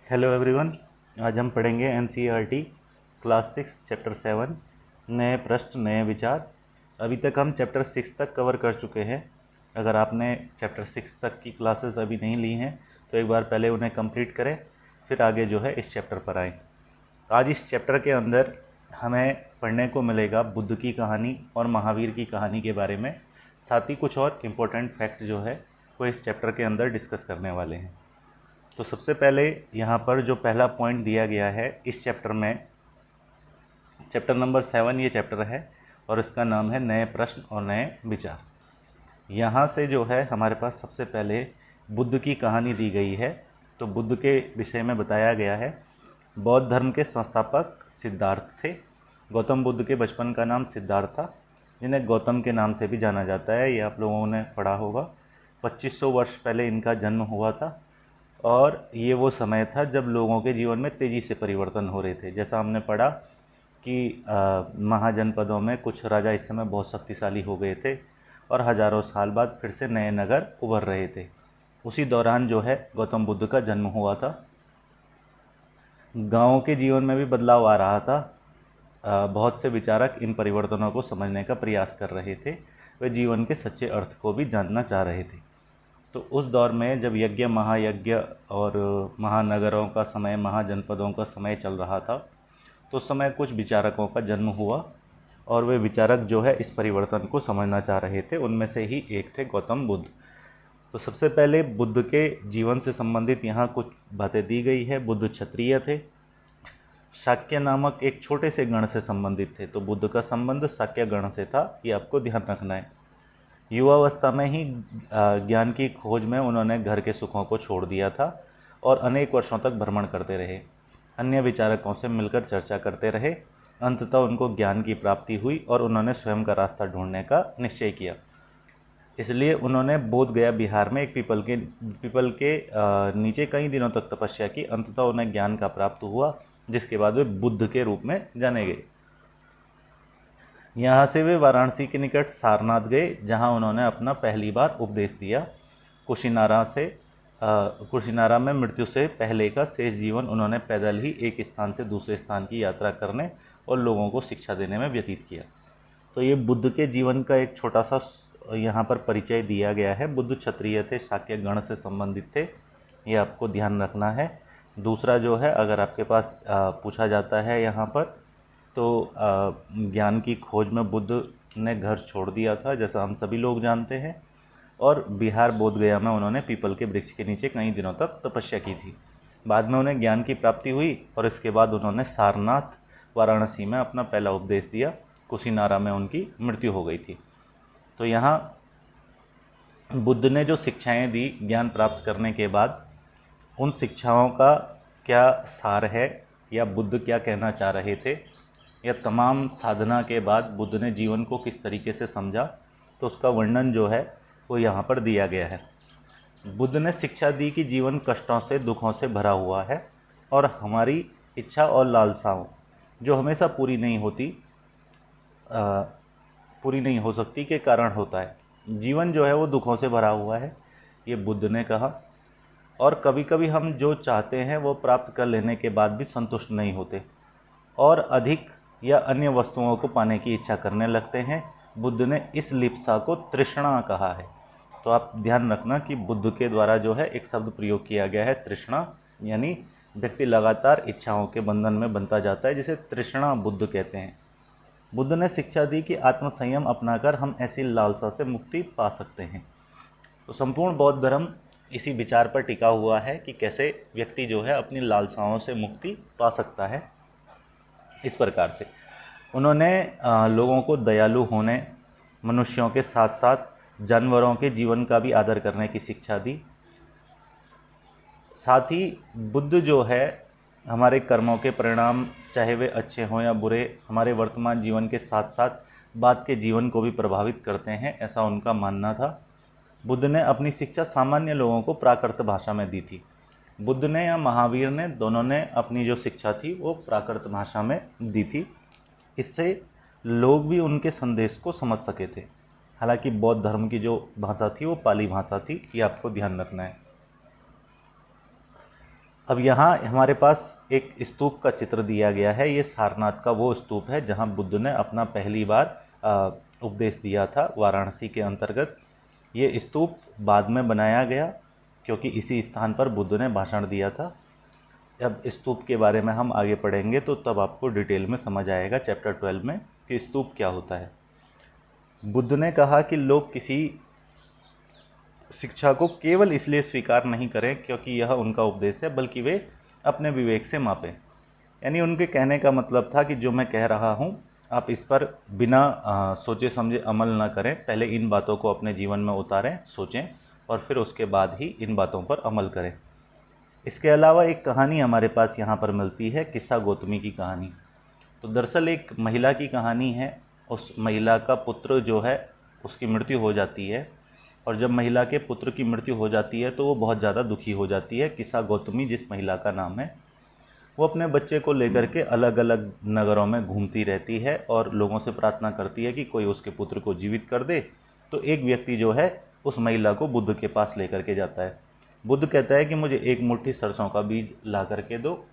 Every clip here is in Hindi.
Hello everyone. आज हम पढ़ेंगे एनसीईआरटी क्लास 6 चैप्टर 7 नए प्रश्न नए विचार। अभी तक हम चैप्टर 6 तक कवर कर चुके हैं। अगर आपने चैप्टर 6 तक की क्लासेस अभी नहीं ली हैं तो एक बार पहले उन्हें कंप्लीट करें, फिर आगे जो है इस चैप्टर पर आएँ। आज इस चैप्टर के अंदर हमें पढ़ने को मिलेगा बुद्ध की कहानी और महावीर की कहानी के बारे में, साथ ही कुछ और इम्पोर्टेंट फैक्ट जो है वो इस चैप्टर के अंदर डिस्कस करने वाले हैं। तो सबसे पहले यहाँ पर जो पहला पॉइंट दिया गया है इस चैप्टर में, चैप्टर नंबर 7 ये चैप्टर है और इसका नाम है नए प्रश्न और नए विचार। यहाँ से जो है हमारे पास सबसे पहले बुद्ध की कहानी दी गई है। तो बुद्ध के विषय में बताया गया है बौद्ध धर्म के संस्थापक सिद्धार्थ थे। गौतम बुद्ध के बचपन का नाम सिद्धार्थ था, जिन्हें गौतम के नाम से भी जाना जाता है। ये आप लोगों ने पढ़ा होगा। 2500 वर्ष पहले इनका जन्म हुआ था और ये वो समय था जब लोगों के जीवन में तेज़ी से परिवर्तन हो रहे थे। जैसा हमने पढ़ा कि महाजनपदों में कुछ राजा इस समय बहुत शक्तिशाली हो गए थे और हज़ारों साल बाद फिर से नए नगर उभर रहे थे। उसी दौरान जो है गौतम बुद्ध का जन्म हुआ था। गाँवों के जीवन में भी बदलाव आ रहा था। बहुत से विचारक इन परिवर्तनों को समझने का प्रयास कर रहे थे। वे जीवन के सच्चे अर्थ को भी जानना चाह रहे थे। तो उस दौर में जब यज्ञ महायज्ञ और महानगरों का समय, महाजनपदों का समय चल रहा था, तो उस समय कुछ विचारकों का जन्म हुआ और वे विचारक जो है इस परिवर्तन को समझना चाह रहे थे। उनमें से ही एक थे गौतम बुद्ध। तो सबसे पहले बुद्ध के जीवन से संबंधित यहाँ कुछ बातें दी गई है। बुद्ध क्षत्रिय थे, शाक्य नामक एक छोटे से गण से संबंधित थे। तो बुद्ध का संबंध शाक्य गण से था, ये आपको ध्यान रखना है। युवावस्था में ही ज्ञान की खोज में उन्होंने घर के सुखों को छोड़ दिया था और अनेक वर्षों तक भ्रमण करते रहे, अन्य विचारकों से मिलकर चर्चा करते रहे। अंततः उनको ज्ञान की प्राप्ति हुई और उन्होंने स्वयं का रास्ता ढूंढने का निश्चय किया। इसलिए उन्होंने बोध गया बिहार में एक पीपल के नीचे कई दिनों तक तपस्या की। अंततः उन्हें ज्ञान का प्राप्त हुआ, जिसके बाद वे बुद्ध के रूप में जाने गए। यहाँ से वे वाराणसी के निकट सारनाथ गए, जहाँ उन्होंने अपना पहली बार उपदेश दिया। कुशीनारा में मृत्यु से पहले का शेष जीवन उन्होंने पैदल ही एक स्थान से दूसरे स्थान की यात्रा करने और लोगों को शिक्षा देने में व्यतीत किया। तो ये बुद्ध के जीवन का एक छोटा सा यहाँ पर परिचय दिया गया है। बुद्ध क्षत्रिय थे, शाक्य गण से संबंधित थे, ये आपको ध्यान रखना है। दूसरा जो है, अगर आपके पास पूछा जाता है यहाँ पर, तो ज्ञान की खोज में बुद्ध ने घर छोड़ दिया था, जैसा हम सभी लोग जानते हैं, और बिहार बोध गया में उन्होंने पीपल के वृक्ष के नीचे कई दिनों तक तपस्या की थी। बाद में उन्हें ज्ञान की प्राप्ति हुई और इसके बाद उन्होंने सारनाथ वाराणसी में अपना पहला उपदेश दिया। कुशीनारा में उनकी मृत्यु हो गई थी। तो यहाँ बुद्ध ने जो शिक्षाएँ दी ज्ञान प्राप्त करने के बाद, उन शिक्षाओं का क्या सार है या बुद्ध क्या कहना चाह रहे थे, या तमाम साधना के बाद बुद्ध ने जीवन को किस तरीके से समझा, तो उसका वर्णन जो है वो यहाँ पर दिया गया है। बुद्ध ने शिक्षा दी कि जीवन कष्टों से, दुखों से भरा हुआ है और हमारी इच्छा और लालसाओं जो हमेशा पूरी नहीं हो सकती के कारण होता है। जीवन जो है वो दुखों से भरा हुआ है, ये बुद्ध ने कहा। और कभी कभी हम जो चाहते हैं वो प्राप्त कर लेने के बाद भी संतुष्ट नहीं होते और अधिक या अन्य वस्तुओं को पाने की इच्छा करने लगते हैं। बुद्ध ने इस लिप्सा को तृष्णा कहा है। तो आप ध्यान रखना कि बुद्ध के द्वारा जो है एक शब्द प्रयोग किया गया है तृष्णा, यानी व्यक्ति लगातार इच्छाओं के बंधन में बनता जाता है, जिसे तृष्णा बुद्ध कहते हैं। बुद्ध ने शिक्षा दी कि आत्मसंयम अपनाकर हम ऐसी लालसा से मुक्ति पा सकते हैं। तो संपूर्ण बौद्ध धर्म इसी विचार पर टिका हुआ है कि कैसे व्यक्ति जो है अपनी लालसाओं से मुक्ति पा सकता है। इस प्रकार से उन्होंने लोगों को दयालु होने, मनुष्यों के साथ साथ जानवरों के जीवन का भी आदर करने की शिक्षा दी। साथ ही बुद्ध जो है हमारे कर्मों के परिणाम, चाहे वे अच्छे हों या बुरे, हमारे वर्तमान जीवन के साथ साथ बाद के जीवन को भी प्रभावित करते हैं, ऐसा उनका मानना था। बुद्ध ने अपनी शिक्षा सामान्य लोगों को प्राकृत भाषा में दी थी। बुद्ध ने या महावीर ने, दोनों ने अपनी जो शिक्षा थी वो प्राकृत भाषा में दी थी। इससे लोग भी उनके संदेश को समझ सके थे। हालांकि बौद्ध धर्म की जो भाषा थी वो पाली भाषा थी, ये आपको ध्यान रखना है। अब यहाँ हमारे पास एक स्तूप का चित्र दिया गया है। ये सारनाथ का वो स्तूप है जहाँ बुद्ध ने अपना पहली बार उपदेश दिया था, वाराणसी के अंतर्गत। ये स्तूप बाद में बनाया गया क्योंकि इसी स्थान पर बुद्ध ने भाषण दिया था। अब स्तूप के बारे में हम आगे पढ़ेंगे तो तब आपको डिटेल में समझ आएगा चैप्टर 12 में कि स्तूप क्या होता है। बुद्ध ने कहा कि लोग किसी शिक्षा को केवल इसलिए स्वीकार नहीं करें क्योंकि यह उनका उपदेश है, बल्कि वे अपने विवेक से मापें। यानी उनके कहने का मतलब था कि जो मैं कह रहा हूँ आप इस पर बिना सोचे समझे अमल ना करें, पहले इन बातों को अपने जीवन में उतारें, सोचें और फिर उसके बाद ही इन बातों पर अमल करें। इसके अलावा एक कहानी हमारे पास यहाँ पर मिलती है, किस्सा गौतमी की कहानी। तो दरअसल एक महिला की कहानी है। उस महिला का पुत्र जो है उसकी मृत्यु हो जाती है, और जब महिला के पुत्र की मृत्यु हो जाती है तो वो बहुत ज़्यादा दुखी हो जाती है। किस्सा गौतमी जिस महिला का नाम है, वो अपने बच्चे को लेकर के अलग अलग नगरों में घूमती रहती है और लोगों से प्रार्थना करती है कि कोई उसके पुत्र को जीवित कर दे। तो एक व्यक्ति जो है उस महिला को बुद्ध के पास लेकर के जाता है। बुद्ध कहता है कि मुझे एक मुट्ठी सरसों का बीज ला करके दो।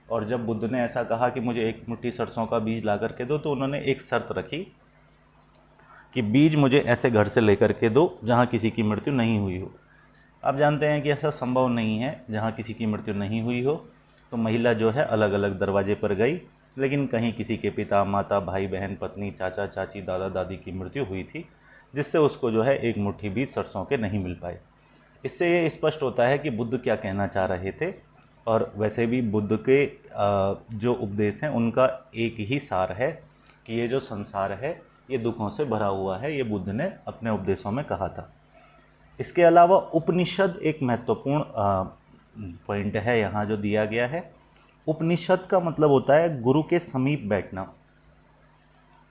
और जब बुद्ध ने ऐसा कहा कि मुझे एक मुट्ठी सरसों का बीज ला करके दो, तो उन्होंने एक शर्त रखी कि बीज मुझे ऐसे घर से लेकर के दो जहाँ किसी की मृत्यु नहीं हुई हो। आप जानते हैं कि ऐसा संभव नहीं है जहाँ किसी की मृत्यु नहीं हुई हो। तो महिला जो है अलग अलग दरवाजे पर गई, लेकिन कहीं किसी के पिता, माता, भाई, बहन, पत्नी, चाचा, चाची, दादा, दादी की मृत्यु हुई थी, जिससे उसको जो है एक मुट्ठी बीज सरसों के नहीं मिल पाए। इससे ये स्पष्ट होता है कि बुद्ध क्या कहना चाह रहे थे। और वैसे भी बुद्ध के जो उपदेश हैं उनका एक ही सार है कि ये जो संसार है ये दुखों से भरा हुआ है। ये बुद्ध ने अपने उपदेशों में कहा था। इसके अलावा उपनिषद एक महत्वपूर्ण पॉइंट है यहाँ जो दिया गया है। उपनिषद का मतलब होता है गुरु के समीप बैठना।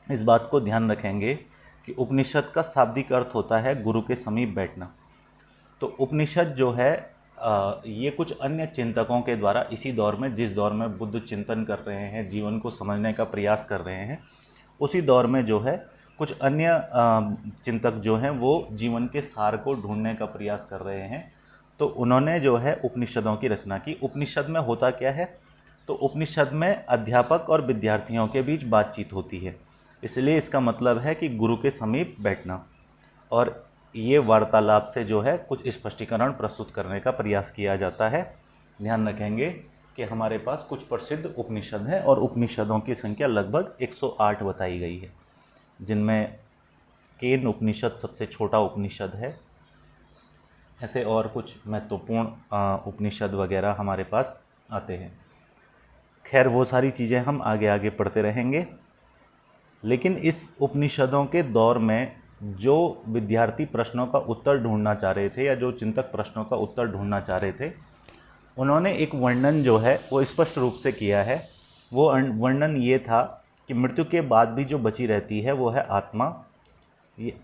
इस बात को ध्यान रखेंगे कि उपनिषद का शाब्दिक अर्थ होता है गुरु के समीप बैठना। तो उपनिषद जो है ये कुछ अन्य चिंतकों के द्वारा इसी दौर में, जिस दौर में बुद्ध चिंतन कर रहे हैं, जीवन को समझने का प्रयास कर रहे हैं, उसी दौर में जो है कुछ अन्य चिंतक जो हैं वो जीवन के सार को ढूंढने का प्रयास कर रहे हैं। तो उन्होंने जो है उपनिषदों की रचना की। उपनिषद में होता क्या है? तो उपनिषद में अध्यापक और विद्यार्थियों के बीच बातचीत होती है, इसलिए इसका मतलब है कि गुरु के समीप बैठना। और ये वार्तालाप से जो है कुछ स्पष्टीकरण प्रस्तुत करने का प्रयास किया जाता है। ध्यान रखेंगे कि हमारे पास कुछ प्रसिद्ध उपनिषद हैं और उपनिषदों की संख्या लगभग 108 बताई गई है, जिनमें केन उपनिषद सबसे छोटा उपनिषद है। ऐसे और कुछ महत्वपूर्ण उपनिषद वगैरह हमारे पास आते हैं। खैर वो सारी चीज़ें हम आगे आगे पढ़ते रहेंगे। लेकिन इस उपनिषदों के दौर में जो विद्यार्थी प्रश्नों का उत्तर ढूंढना चाह रहे थे या जो चिंतक प्रश्नों का उत्तर ढूंढना चाह रहे थे, उन्होंने एक वर्णन जो है वो स्पष्ट रूप से किया है। वो वर्णन ये था कि मृत्यु के बाद भी जो बची रहती है वो है आत्मा,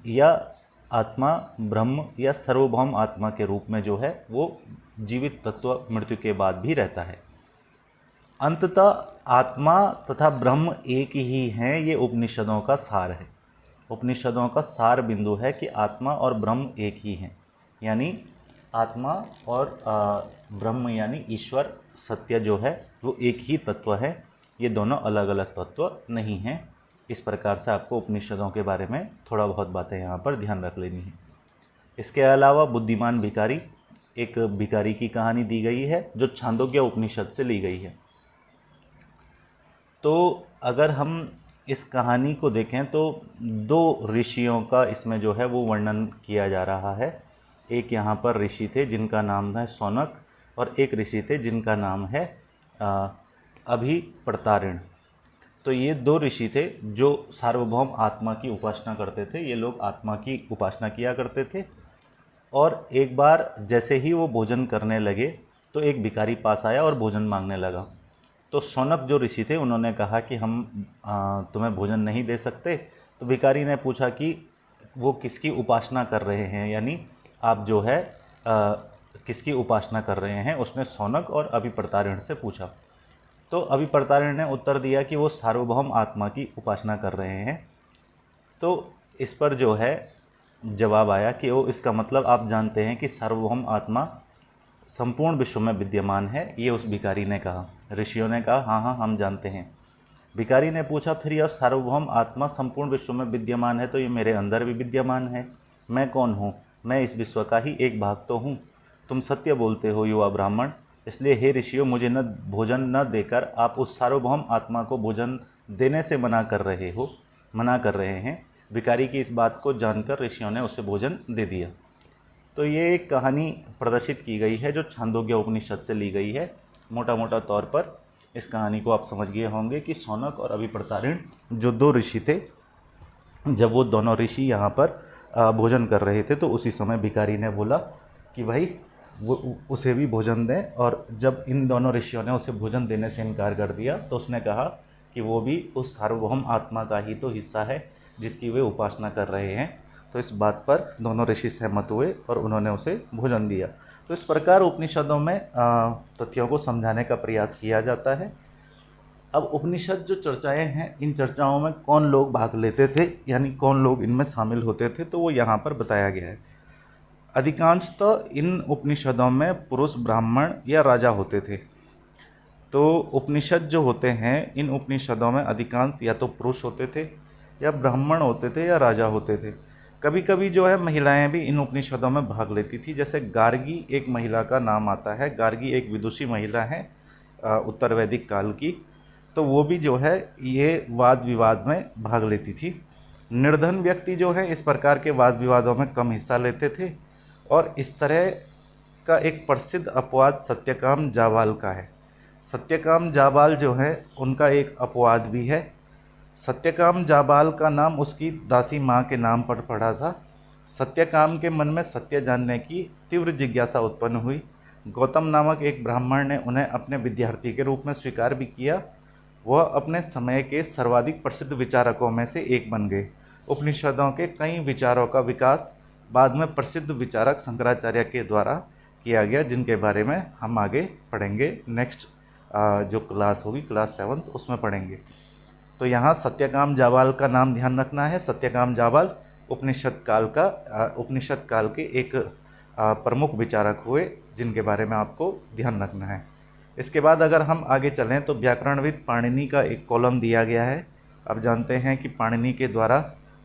या आत्मा ब्रह्म या सर्वभौम आत्मा के रूप में जो है वो जीवित तत्व मृत्यु के बाद भी रहता है। अंततः आत्मा तथा ब्रह्म एक ही हैं, ये उपनिषदों का सार है। उपनिषदों का सार बिंदु है कि आत्मा और ब्रह्म एक ही हैं, यानी आत्मा और ब्रह्म यानी ईश्वर सत्य जो है वो एक ही तत्व है। ये दोनों अलग अलग तत्व नहीं हैं। इस प्रकार से आपको उपनिषदों के बारे में थोड़ा बहुत बातें यहाँ पर ध्यान रख लेनी है। इसके अलावा बुद्धिमान भिखारी, एक भिखारी की कहानी दी गई है जो छांदोग्य उपनिषद से ली गई है। तो अगर हम इस कहानी को देखें तो दो ऋषियों का इसमें जो है वो वर्णन किया जा रहा है। एक यहाँ पर ऋषि थे जिनका नाम है शौनक, और एक ऋषि थे जिनका नाम है अभिप्रतारिण। तो ये दो ऋषि थे जो सार्वभौम आत्मा की उपासना करते थे। ये लोग आत्मा की उपासना किया करते थे। और एक बार जैसे ही वो भोजन करने लगे तो एक भिखारी पास आया और भोजन मांगने लगा। तो शौनक जो ऋषि थे उन्होंने कहा कि हम तुम्हें भोजन नहीं दे सकते। तो भिखारी ने पूछा कि वो किसकी उपासना कर रहे हैं, यानी आप जो है किसकी उपासना कर रहे हैं। उसने शौनक और अभिप्रतारिण से पूछा। तो अभिप्रतारिण ने उत्तर दिया कि वो सार्वभौम आत्मा की उपासना कर रहे हैं। तो इस पर जो है जवाब आया कि वो इसका मतलब आप जानते हैं कि सार्वभौम आत्मा संपूर्ण विश्व में विद्यमान है, ये उस भिखारी ने कहा। ऋषियों ने कहा, हाँ हाँ हम जानते हैं। भिखारी ने पूछा, फिर यह सार्वभौम आत्मा संपूर्ण विश्व में विद्यमान है तो ये मेरे अंदर भी विद्यमान है। मैं कौन हूँ? मैं इस विश्व का ही एक भाग तो हूँ। तुम सत्य बोलते हो युवा ब्राह्मण, इसलिए हे ऋषियों, मुझे न भोजन न देकर आप उस सार्वभौम आत्मा को भोजन देने से मना कर रहे हैं। भिखारी की इस बात को जानकर ऋषियों ने उसे भोजन दे दिया। तो ये एक कहानी प्रदर्शित की गई है जो छांदोग्य उपनिषद से ली गई है। मोटा मोटा तौर पर इस कहानी को आप समझ गए होंगे कि शौनक और अभिप्रतारिण जो दो ऋषि थे, जब वो दोनों ऋषि यहाँ पर भोजन कर रहे थे तो उसी समय भिखारी ने बोला कि भाई वो उसे भी भोजन दें। और जब इन दोनों ऋषियों ने उसे भोजन देने से इनकार कर दिया तो उसने कहा कि वो भी उस सार्वभौम आत्मा का ही तो हिस्सा है जिसकी वे उपासना कर रहे हैं। तो इस बात पर दोनों ऋषि सहमत हुए और उन्होंने उसे भोजन दिया। तो इस प्रकार उपनिषदों में तथ्यों को समझाने का प्रयास किया जाता है। अब उपनिषद जो चर्चाएं हैं, इन चर्चाओं में कौन लोग भाग लेते थे, यानी कौन लोग इनमें शामिल होते थे, तो वो यहाँ पर बताया गया है। अधिकांशतः इन उपनिषदों में पुरुष ब्राह्मण या राजा होते थे। तो उपनिषद जो होते हैं, इन उपनिषदों में अधिकांश या तो पुरुष होते थे या ब्राह्मण होते थे या राजा होते थे। कभी कभी जो है महिलाएं भी इन उपनिषदों में भाग लेती थी। जैसे गार्गी एक महिला का नाम आता है। गार्गी एक विदुषी महिला है उत्तर वैदिक काल की। तो वो भी जो है ये वाद विवाद में भाग लेती थी। निर्धन व्यक्ति जो है इस प्रकार के वाद विवादों में कम हिस्सा लेते थे। और इस तरह का एक प्रसिद्ध अपवाद सत्यकाम जाबाल का है। सत्यकाम जाबाल जो है उनका एक अपवाद भी है। सत्यकाम जाबाल का नाम उसकी दासी माँ के नाम पर पड़ा था। सत्यकाम के मन में सत्य जानने की तीव्र जिज्ञासा उत्पन्न हुई। गौतम नामक एक ब्राह्मण ने उन्हें अपने विद्यार्थी के रूप में स्वीकार भी किया। वह अपने समय के सर्वाधिक प्रसिद्ध विचारकों में से एक बन गए। उपनिषदों के कई विचारों का विकास बाद में प्रसिद्ध विचारक शंकराचार्य के द्वारा किया गया, जिनके बारे में हम आगे पढ़ेंगे। नेक्स्ट जो क्लास होगी, क्लास 7, उसमें पढ़ेंगे। तो यहाँ सत्यकाम जाबाल का नाम ध्यान रखना है। सत्यकाम जाबाल उपनिषद काल के एक प्रमुख विचारक हुए, जिनके बारे में आपको ध्यान रखना है। इसके बाद अगर हम आगे चलें तो व्याकरणविद पाणिनि का एक कॉलम दिया गया है। अब जानते हैं कि पाणिनि के द्वारा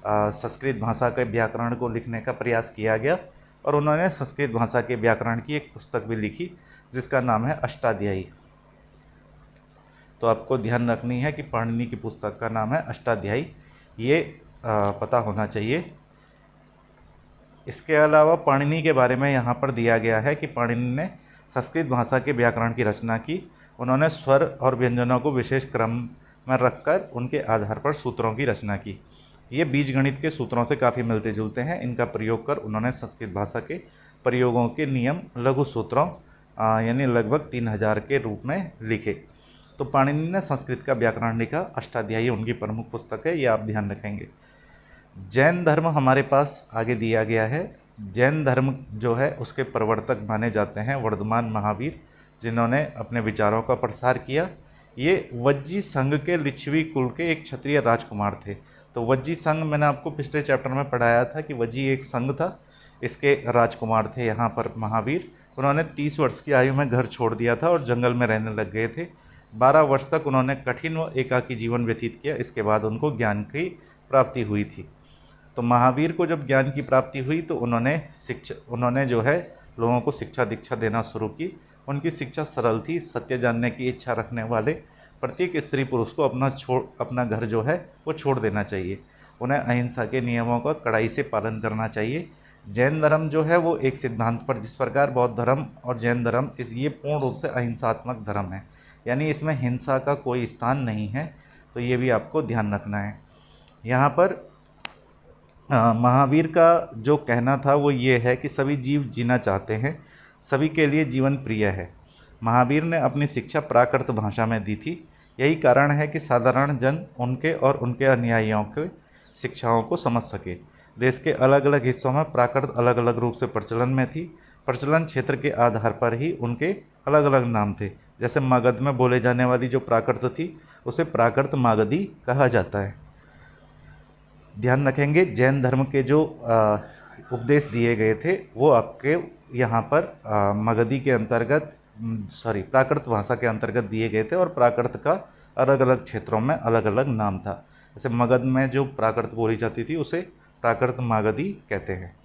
संस्कृत भाषा के व्याकरण को लिखने का प्रयास किया गया और उन्होंने संस्कृत भाषा के व्याकरण की एक पुस्तक भी लिखी जिसका नाम है अष्टाध्यायी। तो आपको ध्यान रखनी है कि पाणिनि की पुस्तक का नाम है अष्टाध्यायी, ये पता होना चाहिए। इसके अलावा पाणिनि के बारे में यहाँ पर दिया गया है कि पाणिनि ने संस्कृत भाषा के व्याकरण की रचना की। उन्होंने स्वर और व्यंजनों को विशेष क्रम में रखकर उनके आधार पर सूत्रों की रचना की। ये बीजगणित के सूत्रों से काफ़ी मिलते जुलते हैं। इनका प्रयोग कर उन्होंने संस्कृत भाषा के प्रयोगों के नियम लघु सूत्रों यानी लगभग 3000 के रूप में लिखे। तो पाणिनि ने संस्कृत का व्याकरण लिखा। अष्टाध्यायी उनकी प्रमुख पुस्तक है, ये आप ध्यान रखेंगे। जैन धर्म हमारे पास आगे दिया गया है। जैन धर्म जो है उसके प्रवर्तक माने जाते हैं वर्धमान महावीर, जिन्होंने अपने विचारों का प्रसार किया। ये वज्जी संघ के लिच्छवी कुल के एक क्षत्रिय राजकुमार थे। तो वज्जी संघ मैंने आपको पिछले चैप्टर में पढ़ाया था कि वज्जी एक संघ था, इसके राजकुमार थे यहाँ पर महावीर। उन्होंने 30 वर्ष की आयु में घर छोड़ दिया था और जंगल में रहने लग गए थे। 12 वर्ष तक उन्होंने कठिन व एकाकी जीवन व्यतीत किया। इसके बाद उनको ज्ञान की प्राप्ति हुई थी। तो महावीर को जब ज्ञान की प्राप्ति हुई तो उन्होंने जो है लोगों को शिक्षा दीक्षा देना शुरू की। उनकी शिक्षा सरल थी। सत्य जानने की इच्छा रखने वाले प्रत्येक स्त्री पुरुष को अपना घर जो है वो छोड़ देना चाहिए। उन्हें अहिंसा के नियमों का कड़ाई से पालन करना चाहिए। जैन धर्म जो है वो एक सिद्धांत पर, जिस प्रकार बौद्ध धर्म और जैन धर्म ये पूर्ण रूप से अहिंसात्मक धर्म है, यानी इसमें हिंसा का कोई स्थान नहीं है। तो ये भी आपको ध्यान रखना है। यहाँ पर महावीर का जो कहना था वो ये है कि सभी जीव जीना चाहते हैं, सभी के लिए जीवन प्रिय है। महावीर ने अपनी शिक्षा प्राकृत भाषा में दी थी। यही कारण है कि साधारण जन उनके और उनके अनुयायियों के शिक्षाओं को समझ सके। देश के अलग अलग हिस्सों में प्राकृत अलग अलग रूप से प्रचलन में थी। प्रचलन क्षेत्र के आधार पर ही उनके अलग अलग नाम थे। जैसे मगध में बोले जाने वाली जो प्राकृत थी उसे प्राकृत मागधी कहा जाता है। ध्यान रखेंगे। जैन धर्म के जो उपदेश दिए गए थे वो आपके यहाँ पर मगधी के अंतर्गत प्राकृत भाषा के अंतर्गत दिए गए थे और प्राकृत का अलग अलग क्षेत्रों में अलग अलग नाम था। जैसे मगध में जो प्राकृत बोली जाती थी उसे प्राकृत मागधी कहते हैं।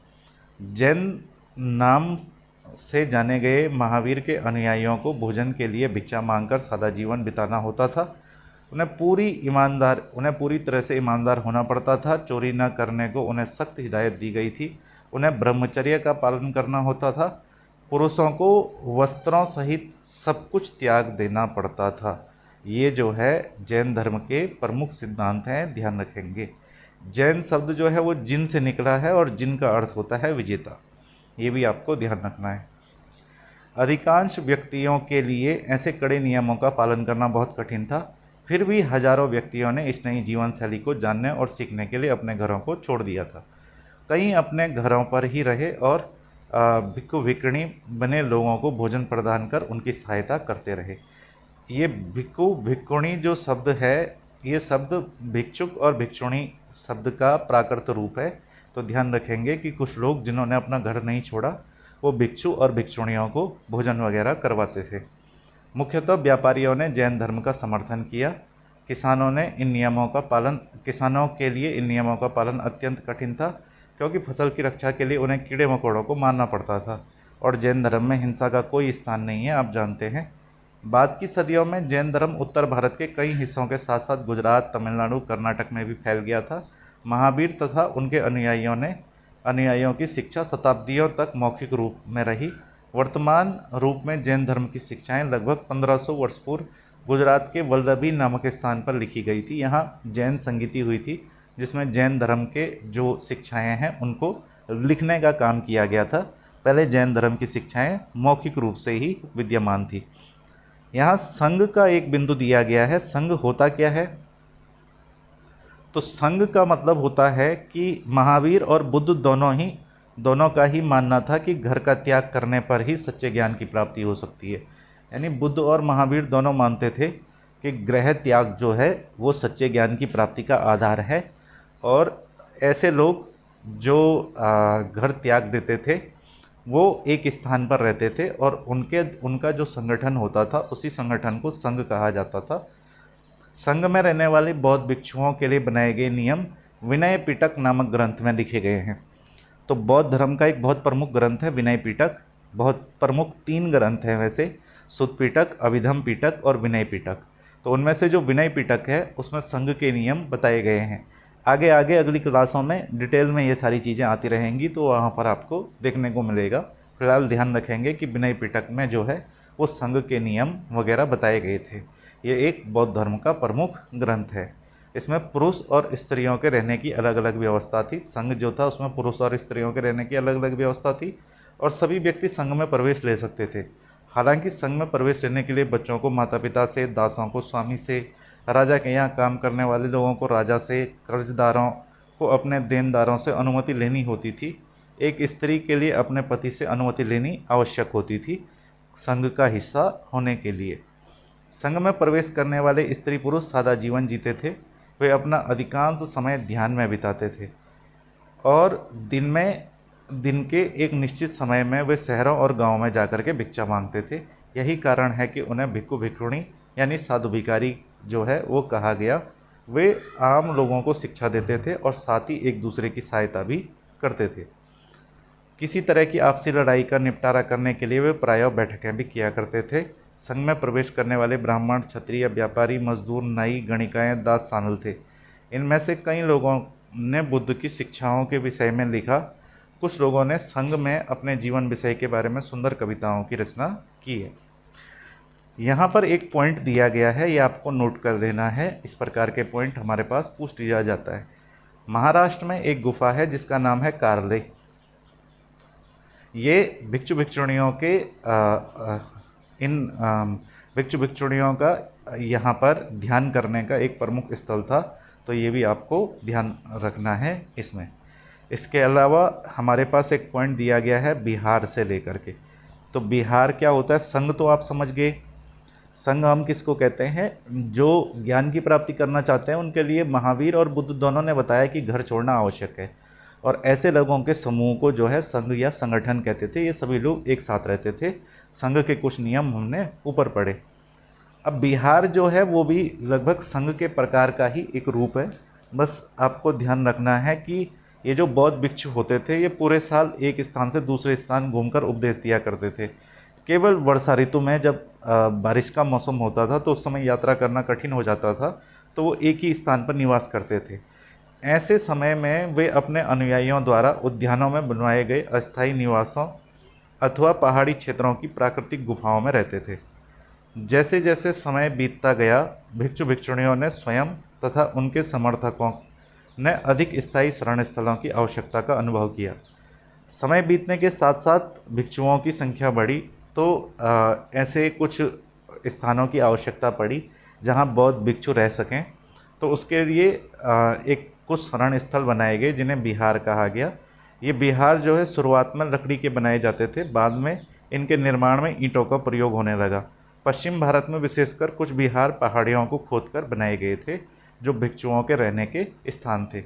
जैन नाम से जाने गए महावीर के अनुयायियों को भोजन के लिए भिक्षा मांगकर सादा जीवन बिताना होता था। उन्हें पूरी तरह से ईमानदार होना पड़ता था। चोरी न करने को उन्हें सख्त हिदायत दी गई थी। उन्हें ब्रह्मचर्य का पालन करना होता था। पुरुषों को वस्त्रों सहित सब कुछ त्याग देना पड़ता था। ये जो है जैन धर्म के प्रमुख सिद्धांत हैं, ध्यान रखेंगे। जैन शब्द जो है वो जिन से निकला है और जिन का अर्थ होता है विजेता, ये भी आपको ध्यान रखना है। अधिकांश व्यक्तियों के लिए ऐसे कड़े नियमों का पालन करना बहुत कठिन था, फिर भी हजारों व्यक्तियों ने इस नई जीवन शैली को जानने और सीखने के लिए अपने घरों को छोड़ दिया था। कई अपने घरों पर ही रहे और भिक्षु भिक्षुणी बने लोगों को भोजन प्रदान कर उनकी सहायता करते रहे। ये भिक्षु भिक्षुणी जो शब्द है, ये शब्द भिक्षुक और भिक्षुणी शब्द का प्राकृत रूप है। तो ध्यान रखेंगे कि कुछ लोग जिन्होंने अपना घर नहीं छोड़ा वो भिक्षु और भिक्षुणियों को भोजन वगैरह करवाते थे। मुख्यतः व्यापारियों ने जैन धर्म का समर्थन किया। किसानों के लिए इन नियमों का पालन अत्यंत कठिन था, क्योंकि फसल की रक्षा के लिए उन्हें कीड़े मकोड़ों को मारना पड़ता था और जैन धर्म में हिंसा का कोई स्थान नहीं है, आप जानते हैं। बाद की सदियों में जैन धर्म उत्तर भारत के कई हिस्सों के साथ साथ गुजरात, तमिलनाडु, कर्नाटक में भी फैल गया था। महावीर तथा उनके अनुयायियों की शिक्षा शताब्दियों तक मौखिक रूप में रही। वर्तमान रूप में जैन धर्म की शिक्षाएं लगभग 1500 वर्ष पूर्व गुजरात के वल्लभी नामक स्थान पर लिखी गई थी। यहाँ जैन संगीति हुई थी, जिसमें जैन धर्म के जो शिक्षाएं हैं उनको लिखने का काम किया गया था। पहले जैन धर्म की शिक्षाएं मौखिक रूप से ही विद्यमान थी। यहाँ संघ का एक बिंदु दिया गया है। संघ होता क्या है? तो संघ का मतलब होता है कि महावीर और बुद्ध दोनों का ही मानना था कि घर का त्याग करने पर ही सच्चे ज्ञान की प्राप्ति हो सकती है। यानी बुद्ध और महावीर दोनों मानते थे कि गृह त्याग जो है वो सच्चे ज्ञान की प्राप्ति का आधार है। और ऐसे लोग जो घर त्याग देते थे वो एक स्थान पर रहते थे और उनका जो संगठन होता था उसी संगठन को संघ कहा जाता था। संघ में रहने वाले बौद्ध भिक्षुओं के लिए बनाए गए नियम विनय पिटक नामक ग्रंथ में लिखे गए हैं। तो बौद्ध धर्म का एक बहुत प्रमुख ग्रंथ है विनय पिटक। बहुत प्रमुख 3 ग्रंथ हैं वैसे, सुत्त पिटक, अभिधम पिटक और विनय पिटक। तो उनमें से जो विनय पिटक है उसमें संघ के नियम बताए गए हैं। आगे अगली क्लासों में डिटेल में ये सारी चीज़ें आती रहेंगी, तो वहाँ पर आपको देखने को मिलेगा। फिलहाल ध्यान रखेंगे कि विनय पिटक में जो है वो संघ के नियम वगैरह बताए गए थे। ये एक बौद्ध धर्म का प्रमुख ग्रंथ है। इसमें पुरुष और स्त्रियों के रहने की अलग अलग व्यवस्था थी। संघ जो था उसमें पुरुष और स्त्रियों के रहने की अलग अलग व्यवस्था थी और सभी व्यक्ति संघ में प्रवेश ले सकते थे। हालांकि संघ में प्रवेश लेने के लिए बच्चों को माता पिता से, दासों को स्वामी से, राजा के यहाँ काम करने वाले लोगों को राजा से, कर्जदारों को अपने देनदारों से अनुमति लेनी होती थी। एक स्त्री के लिए अपने पति से अनुमति लेनी आवश्यक होती थी संघ का हिस्सा होने के लिए। संघ में प्रवेश करने वाले स्त्री पुरुष सादा जीवन जीते थे। वे अपना अधिकांश समय ध्यान में बिताते थे और दिन के एक निश्चित समय में वे शहरों और गांवों में जाकर के भिक्षा मांगते थे। यही कारण है कि उन्हें भिक्षु भिक्षुणी यानी साधु भिखारी जो है वो कहा गया। वे आम लोगों को शिक्षा देते थे और साथ ही एक दूसरे की सहायता भी करते थे। किसी तरह की आपसी लड़ाई का निपटारा करने के लिए वे प्रायः बैठकें भी किया करते थे। संघ में प्रवेश करने वाले ब्राह्मण, क्षत्रिय, व्यापारी, मजदूर, नाई, गणिकाएँ, दास शामिल थे। इनमें से कई लोगों ने बुद्ध की शिक्षाओं के विषय में लिखा। कुछ लोगों ने संघ में अपने जीवन विषय के बारे में सुंदर कविताओं की रचना की है। यहाँ पर एक पॉइंट दिया गया है, ये आपको नोट कर लेना है। इस प्रकार के पॉइंट हमारे पास पूछ लिया जाता है। महाराष्ट्र में एक गुफा है जिसका नाम है कारले। ये भिक्षु भिक्षुणियों के भिक्षु भिक्षुणियों का यहाँ पर ध्यान करने का एक प्रमुख स्थल था। तो ये भी आपको ध्यान रखना है इसमें। इसके अलावा हमारे पास एक पॉइंट दिया गया है बिहार से लेकर के। तो बिहार क्या होता है? संघ तो आप समझ गए। संघ हम किसको कहते हैं? जो ज्ञान की प्राप्ति करना चाहते हैं उनके लिए महावीर और बुद्ध दोनों ने बताया कि घर छोड़ना आवश्यक है। और ऐसे लोगों के समूह को जो है संघ या संगठन कहते थे। ये सभी लोग एक साथ रहते थे। संघ के कुछ नियम हमने ऊपर पढ़े। अब बिहार जो है वो भी लगभग संघ के प्रकार का ही एक रूप है। बस आपको ध्यान रखना है कि ये जो बौद्ध भिक्षु होते थे ये पूरे साल एक स्थान से दूसरे स्थान घूमकर उपदेश दिया करते थे। केवल वर्षा ऋतु में जब बारिश का मौसम होता था तो उस समय यात्रा करना कठिन हो जाता था, तो वो एक ही स्थान पर निवास करते थे। ऐसे समय में वे अपने अनुयायियों द्वारा उद्यानों में बनवाए गए अस्थायी निवासों अथवा पहाड़ी क्षेत्रों की प्राकृतिक गुफाओं में रहते थे। जैसे जैसे समय बीतता गया, भिक्षु भिक्षुणियों ने स्वयं तथा उनके समर्थकों ने अधिक स्थायी शरण स्थलों की आवश्यकता का अनुभव किया। समय बीतने के साथ साथ भिक्षुओं की संख्या बढ़ी, तो ऐसे कुछ स्थानों की आवश्यकता पड़ी जहां बौद्ध भिक्षु रह सकें। तो उसके लिए एक कुछ शरण स्थल बनाए गए जिन्हें बिहार कहा गया। ये बिहार जो है शुरुआत में लकड़ी के बनाए जाते थे, बाद में इनके निर्माण में ईंटों का प्रयोग होने लगा। पश्चिम भारत में विशेषकर कुछ बिहार पहाड़ियों को खोदकर बनाए गए थे जो भिक्षुओं के रहने के स्थान थे।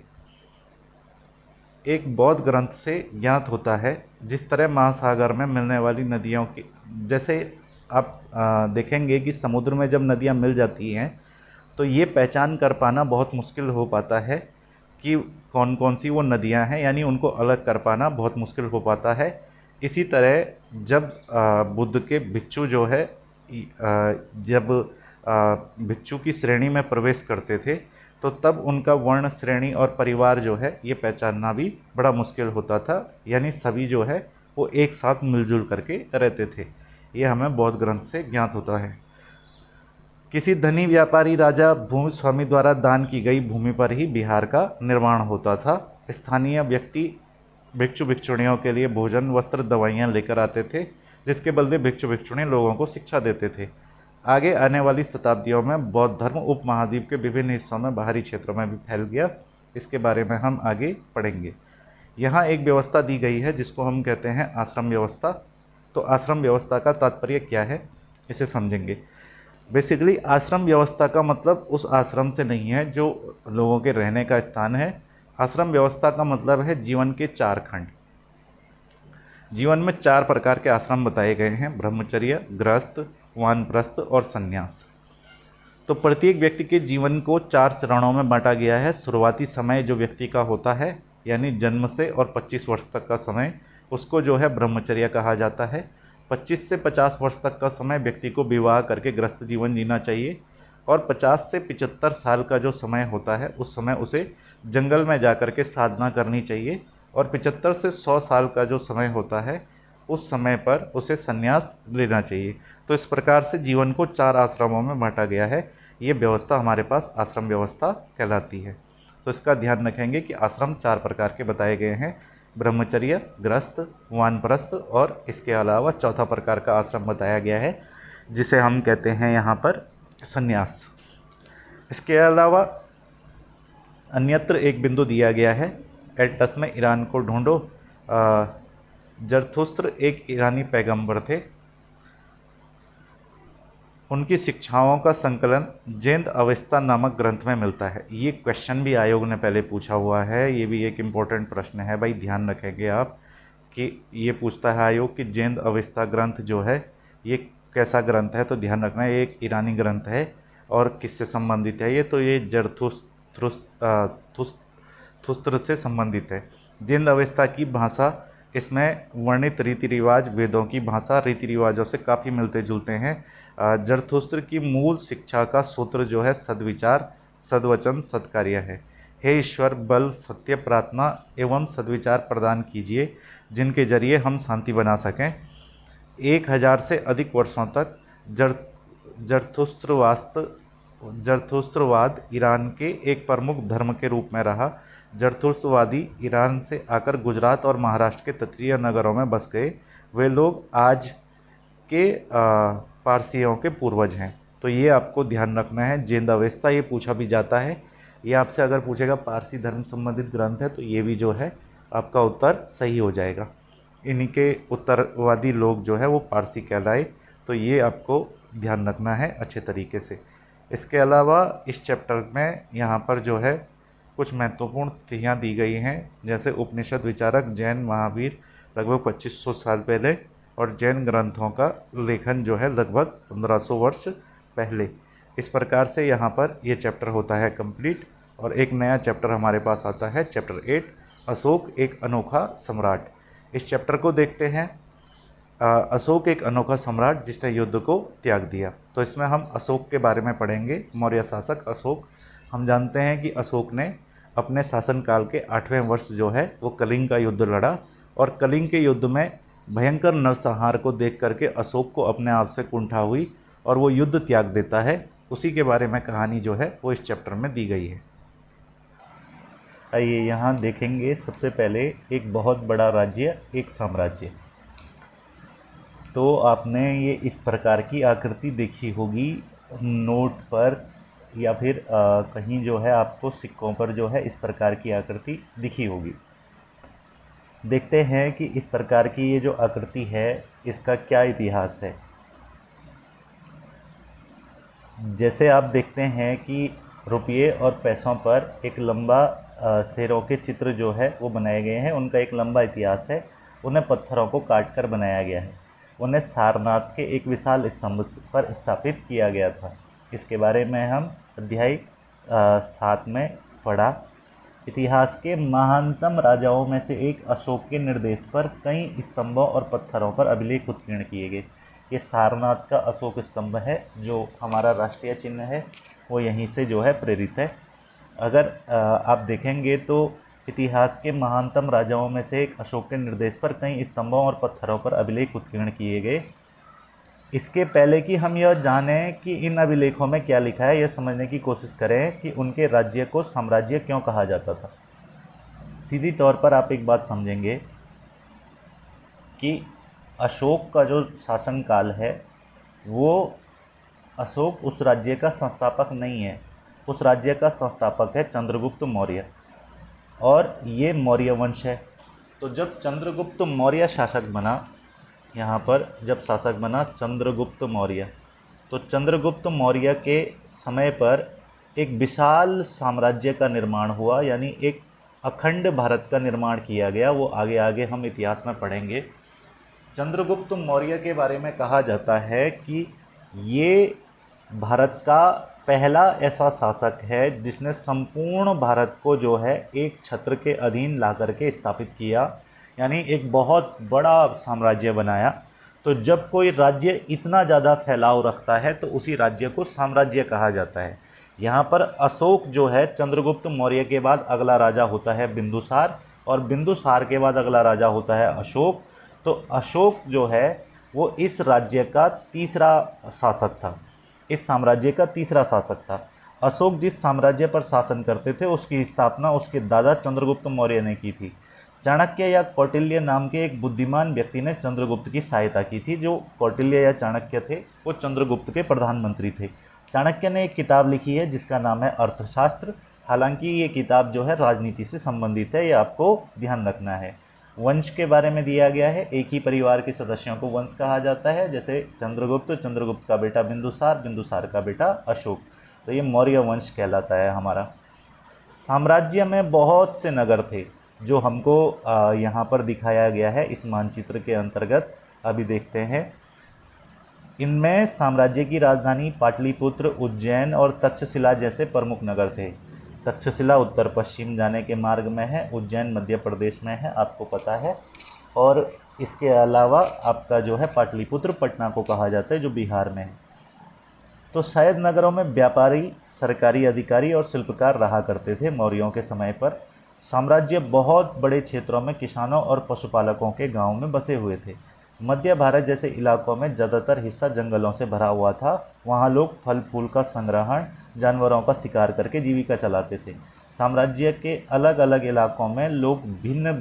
एक बौद्ध ग्रंथ से ज्ञात होता है, जिस तरह महासागर में मिलने वाली नदियों की, जैसे आप देखेंगे कि समुद्र में जब नदियाँ मिल जाती हैं तो ये पहचान कर पाना बहुत मुश्किल हो पाता है कि कौन कौन सी वो नदियाँ हैं, यानी उनको अलग कर पाना बहुत मुश्किल हो पाता है। इसी तरह जब बुद्ध के भिक्षु जो है जब भिक्षु की श्रेणी में प्रवेश करते थे तो तब उनका वर्ण श्रेणी और परिवार जो है ये पहचानना भी बड़ा मुश्किल होता था, यानी सभी जो है वो एक साथ मिलजुल करके रहते थे। ये हमें बौद्ध ग्रंथ से ज्ञात होता है। किसी धनी व्यापारी राजा भूमि स्वामी द्वारा दान की गई भूमि पर ही बिहार का निर्माण होता था। स्थानीय व्यक्ति भिक्षु भिक्षुणियों के लिए भोजन, वस्त्र, दवाइयाँ लेकर आते थे, जिसके बदले भिक्षु भिक्षुणी लोगों को शिक्षा देते थे। आगे आने वाली शताब्दियों में बौद्ध धर्म उपमहाद्वीप के विभिन्न हिस्सों में बाहरी क्षेत्रों में भी फैल गया। इसके बारे में हम आगे पढ़ेंगे। यहाँ एक व्यवस्था दी गई है जिसको हम कहते हैं आश्रम व्यवस्था। तो आश्रम व्यवस्था का तात्पर्य क्या है, इसे समझेंगे। बेसिकली आश्रम व्यवस्था का मतलब उस आश्रम से नहीं है जो लोगों के रहने का स्थान है। आश्रम व्यवस्था का मतलब है जीवन के 4 खंड। जीवन में 4 प्रकार के आश्रम बताए गए हैं: ब्रह्मचर्य, गृहस्थ, वानप्रस्थ और संन्यास। तो प्रत्येक व्यक्ति के जीवन को 4 चरणों में बांटा गया है। शुरुआती समय जो व्यक्ति का होता है, यानी जन्म से और 25 वर्ष तक का समय, उसको जो है ब्रह्मचर्य कहा जाता है। 25 से 50 वर्ष तक का समय व्यक्ति को विवाह करके गृहस्थ जीवन जीना चाहिए। और 50 से 75 साल का जो समय होता है उस समय उसे जंगल में जा कर के साधना करनी चाहिए। और 75 से 100 साल का जो समय होता है उस समय पर उसे संन्यास लेना चाहिए। तो इस प्रकार से जीवन को 4 आश्रमों में बांटा गया है। ये व्यवस्था हमारे पास आश्रम व्यवस्था कहलाती है। तो इसका ध्यान रखेंगे कि आश्रम 4 प्रकार के बताए गए हैं: ब्रह्मचर्य, गृहस्थ, वानप्रस्थ और इसके अलावा चौथा प्रकार का आश्रम बताया गया है जिसे हम कहते हैं यहाँ पर संन्यास। इसके अलावा अन्यत्र एक बिंदु दिया गया है, एटस में ईरान को ढूंढो। जरथुस्त्र एक ईरानी पैगंबर थे। उनकी शिक्षाओं का संकलन जेंद अवेस्ता नामक ग्रंथ में मिलता है। ये क्वेश्चन भी आयोग ने पहले पूछा हुआ है, ये भी एक इम्पोर्टेंट प्रश्न है भाई, ध्यान रखेंगे आप कि ये पूछता है आयोग कि जेंद अवेस्ता ग्रंथ जो है ये कैसा ग्रंथ है। तो ध्यान रखना ये एक ईरानी ग्रंथ है और किससे संबंधित है ये, तो ये जरथुस्त्र से संबंधित है। जेंद अवेस्ता की भाषा, इसमें वर्णित रीति रिवाज वेदों की भाषा रीति रिवाजों से काफ़ी मिलते जुलते हैं। जरथुस्त्र की मूल शिक्षा का सूत्र जो है सद्विचार, सद्वचन, सत्कार्य है। हे ईश्वर, बल, सत्य, प्रार्थना एवं सद्विचार प्रदान कीजिए जिनके जरिए हम शांति बना सकें। 1000 से अधिक वर्षों तक जरथुस्त्रवाद ईरान के एक प्रमुख धर्म के रूप में रहा। जरथुस्त्रवादी ईरान से आकर गुजरात और महाराष्ट्र के तटीय नगरों में बस गए। वे लोग आज के पारसियों के पूर्वज हैं। तो ये आपको ध्यान रखना है। जेंद अवेस्ता ये पूछा भी जाता है। ये आपसे अगर पूछेगा पारसी धर्म संबंधित ग्रंथ है तो ये भी जो है आपका उत्तर सही हो जाएगा। इन्हीं के उत्तरवादी लोग जो है वो पारसी कहलाए। तो ये आपको ध्यान रखना है अच्छे तरीके से। इसके अलावा इस चैप्टर में यहाँ पर जो है कुछ महत्वपूर्ण तिथियाँ दी गई हैं, जैसे उपनिषद विचारक जैन महावीर लगभग 2500 साल पहले, और जैन ग्रंथों का लेखन जो है लगभग 1500 वर्ष पहले। इस प्रकार से यहाँ पर ये चैप्टर होता है कंप्लीट, और एक नया चैप्टर हमारे पास आता है, चैप्टर 8, अशोक एक अनोखा सम्राट। इस चैप्टर को देखते हैं। अशोक एक अनोखा सम्राट जिसने युद्ध को त्याग दिया। तो इसमें हम अशोक के बारे में पढ़ेंगे, मौर्य शासक अशोक। हम जानते हैं कि अशोक ने अपने शासनकाल के 8वें वर्ष जो है वो कलिंग का युद्ध लड़ा, और कलिंग के युद्ध में भयंकर नरसंहार को देख करके अशोक को अपने आप से कुंठा हुई और वो युद्ध त्याग देता है। उसी के बारे में कहानी जो है वो इस चैप्टर में दी गई है। आइए यहाँ देखेंगे सबसे पहले एक बहुत बड़ा राज्य, एक साम्राज्य। तो आपने ये इस प्रकार की आकृति देखी होगी नोट पर, या फिर कहीं जो है आपको सिक्कों पर जो है इस प्रकार की आकृति दिखी होगी। देखते हैं कि इस प्रकार की ये जो आकृति है इसका क्या इतिहास है। जैसे आप देखते हैं कि रुपये और पैसों पर एक लंबा शेरों के चित्र जो है वो बनाए गए हैं, उनका एक लंबा इतिहास है। उन्हें पत्थरों को काट कर बनाया गया है। उन्हें सारनाथ के एक विशाल स्तंभ पर स्थापित किया गया था। इसके बारे में हम अध्याय 7 में पढ़ा। इतिहास के महानतम राजाओं में से एक अशोक के निर्देश पर कई स्तंभों और पत्थरों पर अभिलेख उत्कीर्ण किए गए। ये सारनाथ का अशोक स्तंभ है, जो हमारा राष्ट्रीय चिन्ह है, वो यहीं से जो है प्रेरित है। अगर आप देखेंगे तो इतिहास के महानतम राजाओं में से एक अशोक के निर्देश पर कई स्तंभों और पत्थरों पर अभिलेख उत्कीर्ण किए गए। इसके पहले कि हम यह जानें कि इन अभिलेखों में क्या लिखा है, यह समझने की कोशिश करें कि उनके राज्य को साम्राज्य क्यों कहा जाता था। सीधी तौर पर आप एक बात समझेंगे कि अशोक का जो शासनकाल है वो अशोक उस राज्य का संस्थापक नहीं है। उस राज्य का संस्थापक है चंद्रगुप्त मौर्य, और ये मौर्य वंश है। तो जब चंद्रगुप्त मौर्य शासक बना, यहाँ पर जब शासक बना चंद्रगुप्त मौर्य, तो चंद्रगुप्त मौर्य के समय पर एक विशाल साम्राज्य का निर्माण हुआ, यानी एक अखंड भारत का निर्माण किया गया। वो आगे आगे हम इतिहास में पढ़ेंगे। चंद्रगुप्त मौर्य के बारे में कहा जाता है कि ये भारत का पहला ऐसा शासक है जिसने संपूर्ण भारत को जो है एक छत्र के अधीन ला करके स्थापित किया, यानी एक बहुत बड़ा साम्राज्य बनाया। तो जब कोई राज्य इतना ज़्यादा फैलाव रखता है तो उसी राज्य को साम्राज्य कहा जाता है। यहाँ पर अशोक जो है, चंद्रगुप्त मौर्य के बाद अगला राजा होता है बिंदुसार, और बिंदुसार के बाद अगला राजा होता है अशोक। तो अशोक जो है वो इस राज्य का तीसरा शासक था, इस साम्राज्य का तीसरा शासक था। अशोक जिस साम्राज्य पर शासन करते थे उसकी स्थापना उसके दादा चंद्रगुप्त मौर्य ने की थी। चाणक्य या कौटिल्य नाम के एक बुद्धिमान व्यक्ति ने चंद्रगुप्त की सहायता की थी। जो कौटिल्य या चाणक्य थे वो चंद्रगुप्त के प्रधानमंत्री थे। चाणक्य ने एक किताब लिखी है जिसका नाम है अर्थशास्त्र। हालांकि ये किताब जो है राजनीति से संबंधित है, ये आपको ध्यान रखना है। वंश के बारे में दिया गया है। एक ही परिवार के सदस्यों को वंश कहा जाता है, जैसे चंद्रगुप्त, चंद्रगुप्त का बेटा बिंदुसार, बिंदुसार का बेटा अशोक। तो ये मौर्य वंश कहलाता है हमारा। साम्राज्य में बहुत से नगर थे जो हमको यहाँ पर दिखाया गया है इस मानचित्र के अंतर्गत। अभी देखते हैं। इनमें साम्राज्य की राजधानी पाटलिपुत्र, उज्जैन और तक्षशिला जैसे प्रमुख नगर थे। तक्षशिला उत्तर पश्चिम जाने के मार्ग में है, उज्जैन मध्य प्रदेश में है, आपको पता है। और इसके अलावा आपका जो है पाटलिपुत्र पटना को कहा जाता है, जो बिहार में है। तो शायद नगरों में व्यापारी, सरकारी अधिकारी और शिल्पकार रहा करते थे मौर्यों के समय पर। साम्राज्य बहुत बड़े क्षेत्रों में किसानों और पशुपालकों के गांवों में बसे हुए थे। मध्य भारत जैसे इलाकों में ज़्यादातर हिस्सा जंगलों से भरा हुआ था। वहाँ लोग फल फूल का संग्रहण, जानवरों का शिकार करके जीविका चलाते थे। साम्राज्य के अलग अलग इलाकों में लोग भिन्न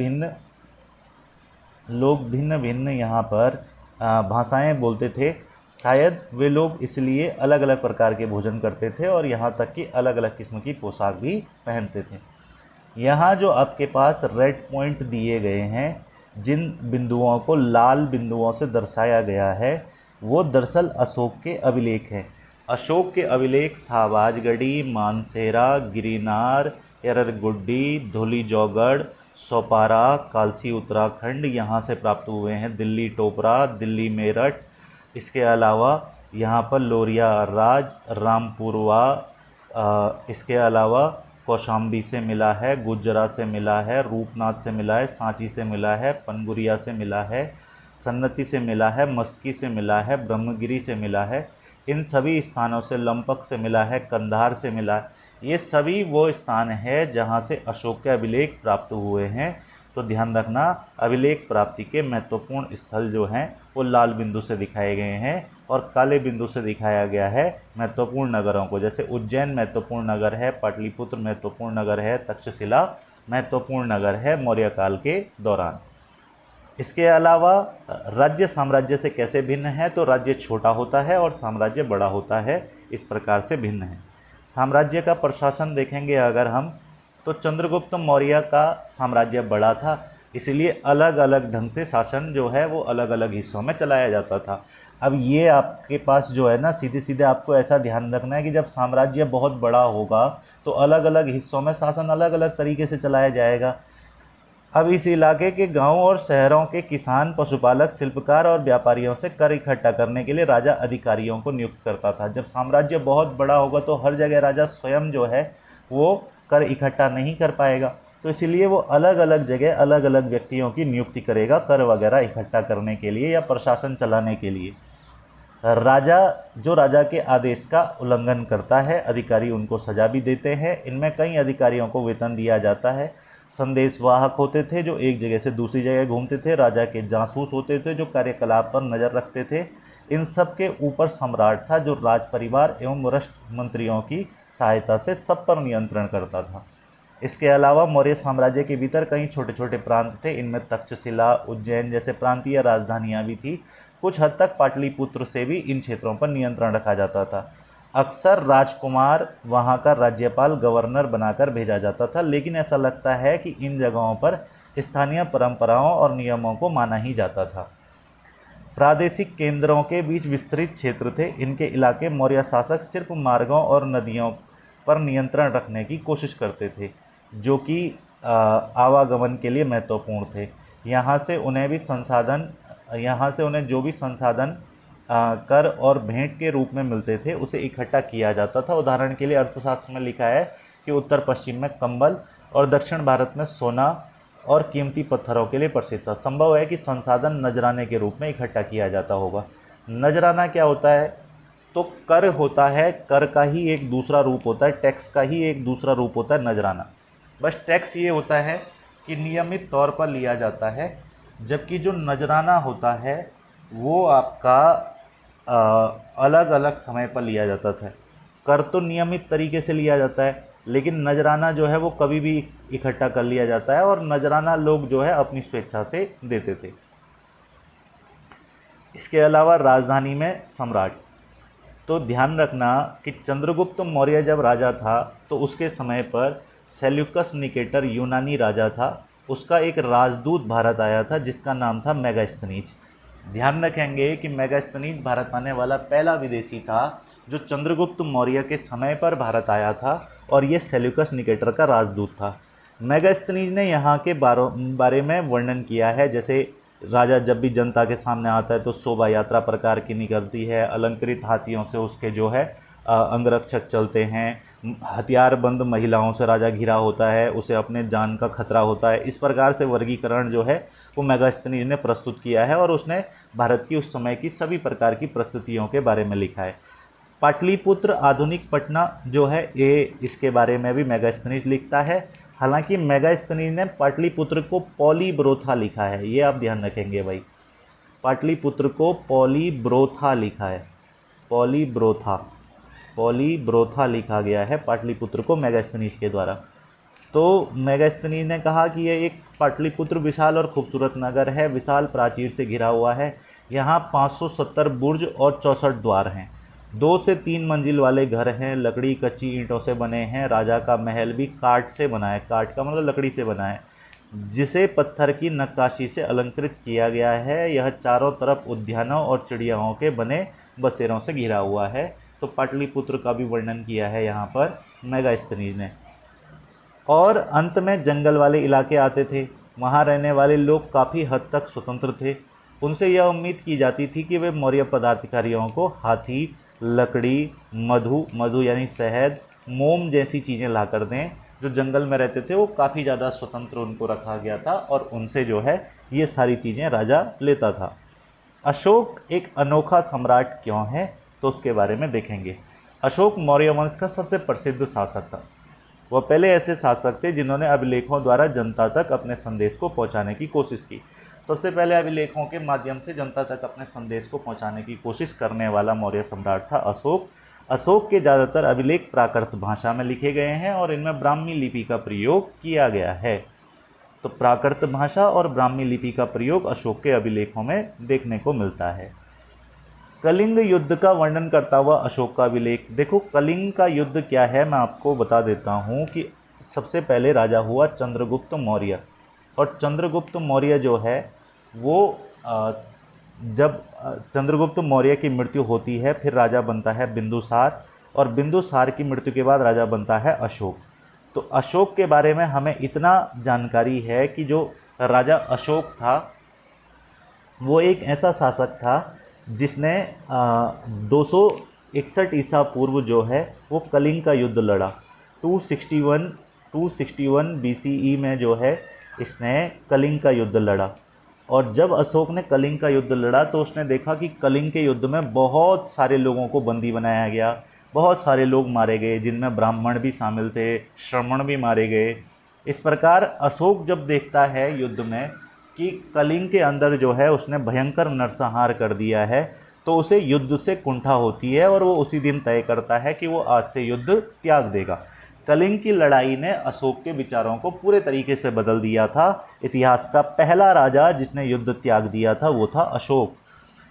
भिन्न यहाँ पर भाषाएं बोलते थे। शायद वे लोग इसलिए अलग अलग प्रकार के भोजन करते थे और यहाँ तक कि अलग अलग किस्म की पोशाक भी पहनते थे। यहाँ जो आपके पास रेड पॉइंट दिए गए हैं, जिन बिंदुओं को लाल बिंदुओं से दर्शाया गया है, वो दरअसल अशोक के अभिलेख हैं। अशोक के अभिलेख शाहबाजगढ़ी, मानसेरा, गिरनार, एररगुड्डी, धौली जौगढ़, सोपारा, कालसी उत्तराखंड यहाँ से प्राप्त हुए हैं। दिल्ली टोपरा, दिल्ली मेरठ, इसके अलावा यहाँ पर लोरिया राज, रामपुरवा, इसके अलावा कौशाम्बी से मिला है, गुजरा से मिला है, रूपनाथ से मिला है, सांची से मिला है, पनगुरिया से मिला है, सन्नती से मिला है, मस्की से मिला है, ब्रह्मगिरी से मिला है। इन सभी स्थानों से लंपक से मिला है, कंधार से मिला है। ये सभी वो स्थान है जहाँ से अशोक के अभिलेख प्राप्त हुए हैं। तो ध्यान रखना, अभिलेख प्राप्ति के महत्वपूर्ण स्थल जो हैं वो लाल बिंदु से दिखाए गए हैं और काले बिंदु से दिखाया गया है महत्वपूर्ण नगरों को। जैसे उज्जैन महत्वपूर्ण नगर है, पाटलिपुत्र महत्वपूर्ण नगर है, तक्षशिला महत्वपूर्ण नगर है मौर्य काल के दौरान। इसके अलावा राज्य साम्राज्य से कैसे भिन्न है, तो राज्य छोटा होता है और साम्राज्य बड़ा होता है, इस प्रकार से भिन्न है। साम्राज्य का प्रशासन देखेंगे अगर हम, तो चंद्रगुप्त मौर्य का साम्राज्य बड़ा था, इसलिए अलग अलग ढंग से शासन जो है वो अलग अलग हिस्सों में चलाया जाता था। अब ये आपके पास जो है ना, सीधे सीधे आपको ऐसा ध्यान रखना है कि जब साम्राज्य बहुत बड़ा होगा तो अलग अलग हिस्सों में शासन अलग अलग तरीके से चलाया जाएगा। अब इस इलाके के गांव और शहरों के किसान, पशुपालक, शिल्पकार और व्यापारियों से कर इकट्ठा करने के लिए राजा अधिकारियों को नियुक्त करता था। जब साम्राज्य बहुत बड़ा होगा तो हर जगह राजा स्वयं जो है वो कर इकट्ठा नहीं कर पाएगा, तो इसलिए वो अलग अलग जगह अलग अलग व्यक्तियों की नियुक्ति करेगा कर वगैरह इकट्ठा करने के लिए या प्रशासन चलाने के लिए। राजा के आदेश का उल्लंघन करता है, अधिकारी उनको सजा भी देते हैं। इनमें कई अधिकारियों को वेतन दिया जाता है। संदेशवाहक होते थे जो एक जगह से दूसरी जगह घूमते थे, राजा के जासूस होते थे जो कार्यकलाप पर नज़र रखते थे। इन सब के ऊपर सम्राट था जो राज परिवार एवं वरिष्ठ मंत्रियों की सहायता से सब पर नियंत्रण करता था। इसके अलावा मौर्य साम्राज्य के भीतर कई छोटे छोटे प्रांत थे, इनमें तक्षशिला, उज्जैन जैसे प्रांतीय राजधानियाँ भी थी। कुछ हद तक पाटलिपुत्र से भी इन क्षेत्रों पर नियंत्रण रखा जाता था। अक्सर राजकुमार वहाँ का राज्यपाल, गवर्नर बनाकर भेजा जाता था, लेकिन ऐसा लगता है कि इन जगहों पर स्थानीय परंपराओं और नियमों को माना ही जाता था। प्रादेशिक केंद्रों के बीच विस्तृत क्षेत्र थे। इनके इलाके मौर्य शासक सिर्फ मार्गों और नदियों पर नियंत्रण रखने की कोशिश करते थे, जो कि आवागमन के लिए महत्वपूर्ण थे। यहाँ से उन्हें जो भी संसाधन कर और भेंट के रूप में मिलते थे उसे इकट्ठा किया जाता था। उदाहरण के लिए अर्थशास्त्र में लिखा है कि उत्तर पश्चिम में कंबल और दक्षिण भारत में सोना और कीमती पत्थरों के लिए प्रसिद्ध था। संभव है कि संसाधन नजराने के रूप में इकट्ठा किया जाता होगा। नजराना क्या होता है, तो कर होता है, कर का ही एक दूसरा रूप होता है, टैक्स का ही एक दूसरा रूप होता है नजराना। बस टैक्स ये होता है कि नियमित तौर पर लिया जाता है, जबकि जो नजराना होता है वो आपका अलग अलग समय पर लिया जाता था। कर तो नियमित तरीके से लिया जाता है, लेकिन नजराना जो है वो कभी भी इकट्ठा कर लिया जाता है और नजराना लोग जो है अपनी स्वेच्छा से देते थे। इसके अलावा राजधानी में सम्राट, तो ध्यान रखना कि चंद्रगुप्त मौर्य जब राजा था तो उसके समय पर सेल्यूकस निकेटर यूनानी राजा था। उसका एक राजदूत भारत आया था जिसका नाम था मेगास्थनीज। ध्यान रखेंगे कि मेगास्थनीज भारत आने वाला पहला विदेशी था जो चंद्रगुप्त मौर्य के समय पर भारत आया था, और ये सेल्यूकस निकेटर का राजदूत था। मेगास्थनीज ने यहाँ के बारे में वर्णन किया है, जैसे राजा जब भी जनता के सामने आता है तो शोभा यात्रा प्रकार की निकलती है, अलंकृत हाथियों से उसके जो है अंगरक्षक चलते हैं, हथियारबंद महिलाओं से राजा घिरा होता है, उसे अपने जान का खतरा होता है। इस प्रकार से वर्गीकरण जो है वो मेगास्थनीज ने प्रस्तुत किया है और उसने भारत की उस समय की सभी प्रकार की परिस्थितियों के बारे में लिखा है। पाटलिपुत्र आधुनिक पटना जो है ये, इसके बारे में भी मेगास्थनीज लिखता है। हालांकि मेगास्थनीज ने पाटलिपुत्र को पॉलीब्रोथा लिखा है, ये आप ध्यान रखेंगे भाई। पाटलिपुत्र को पॉलीब्रोथा लिखा है, पॉलीब्रोथा लिखा गया है पाटलिपुत्र को मेगास्थनीज के द्वारा। तो मेगास्थनीज ने कहा कि यह एक पाटलिपुत्र विशाल और खूबसूरत नगर है, विशाल प्राचीर से घिरा हुआ है। यहाँ 570 बुर्ज और 64 द्वार हैं। 2 से 3 मंजिल वाले घर हैं, लकड़ी कच्ची ईंटों से बने हैं। राजा का महल भी काठ से बना है, काठ का मतलब लकड़ी से बना है, जिसे पत्थर की नक्काशी से अलंकृत किया गया है। यह चारों तरफ उद्यानों और चिड़ियाओं के बने बसेरों से घिरा हुआ है। तो पाटलिपुत्र का भी वर्णन किया है यहाँ पर मेगास्थनीज ने। और अंत में जंगल वाले इलाके आते थे। वहाँ रहने वाले लोग काफ़ी हद तक स्वतंत्र थे। उनसे यह उम्मीद की जाती थी कि वे मौर्य पदाधिकारियों को हाथी, लकड़ी, मधु यानी शहद, मोम जैसी चीज़ें ला कर दें। जो जंगल में रहते थे वो काफ़ी ज़्यादा स्वतंत्र उनको रखा गया था और उनसे जो है ये सारी चीज़ें राजा लेता था। अशोक एक अनोखा सम्राट क्यों है, तो उसके बारे में देखेंगे। अशोक मौर्य वंश का सबसे प्रसिद्ध शासक था। वह पहले ऐसे शासक थे जिन्होंने अभिलेखों द्वारा जनता तक अपने संदेश को पहुंचाने की कोशिश की। सबसे पहले अभिलेखों के माध्यम से जनता तक अपने संदेश को पहुंचाने की कोशिश करने वाला मौर्य सम्राट था अशोक। अशोक के ज़्यादातर अभिलेख प्राकृत भाषा में लिखे गए हैं और इनमें ब्राह्मी लिपि का प्रयोग किया गया है। तो प्राकृत भाषा और ब्राह्मी लिपि का प्रयोग अशोक के अभिलेखों में देखने को मिलता है। कलिंग युद्ध का वर्णन करता हुआ अशोक का अभिलेख। देखो कलिंग का युद्ध क्या है मैं आपको बता देता हूँ कि सबसे पहले राजा हुआ चंद्रगुप्त मौर्य। और चंद्रगुप्त मौर्य जो है वो जब चंद्रगुप्त मौर्य की मृत्यु होती है फिर राजा बनता है बिंदुसार, और बिंदुसार की मृत्यु के बाद राजा बनता है अशोक। तो अशोक के बारे में हमें इतना जानकारी है कि जो राजा अशोक था वो एक ऐसा शासक था जिसने 261 ईसा पूर्व जो है वो कलिंग का युद्ध लड़ा। 261 BCE में जो है इसने कलिंग का युद्ध लड़ा। और जब अशोक ने कलिंग का युद्ध लड़ा तो उसने देखा कि कलिंग के युद्ध में बहुत सारे लोगों को बंदी बनाया गया, बहुत सारे लोग मारे गए, जिनमें ब्राह्मण भी शामिल थे, श्रमण भी मारे गए। इस प्रकार अशोक जब देखता है युद्ध में कि कलिंग के अंदर जो है उसने भयंकर नरसंहार कर दिया है, तो उसे युद्ध से कुंठा होती है और वो उसी दिन तय करता है कि वो आज से युद्ध त्याग देगा। कलिंग की लड़ाई ने अशोक के विचारों को पूरे तरीके से बदल दिया था। इतिहास का पहला राजा जिसने युद्ध त्याग दिया था वो था अशोक।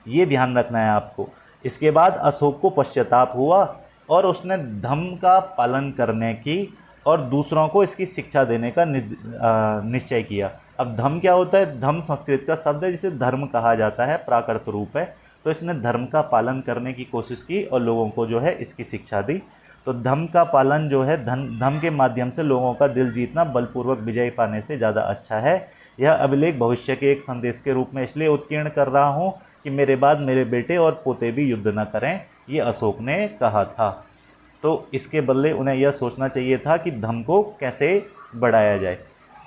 ये ध्यान रखना है आपको। इसके बाद अशोक को पश्चाताप हुआ और उसने धम्म का पालन करने की और दूसरों को इसकी शिक्षा देने का निश्चय किया। अब धम्म क्या होता है? धम्म संस्कृत का शब्द है जिसे धर्म कहा जाता है, प्राकृत रूप है। तो इसने धर्म का पालन करने की कोशिश की और लोगों को जो है इसकी शिक्षा दी। तो धम्म का पालन जो है धम्म के माध्यम से लोगों का दिल जीतना बलपूर्वक विजय पाने से ज़्यादा अच्छा है। यह अभिलेख भविष्य के एक संदेश के रूप में इसलिए उत्कीर्ण कर रहा हूँ कि मेरे बाद मेरे बेटे और पोते भी युद्ध न करें, ये अशोक ने कहा था। तो इसके बदले उन्हें यह सोचना चाहिए था कि धम्म को कैसे बढ़ाया जाए।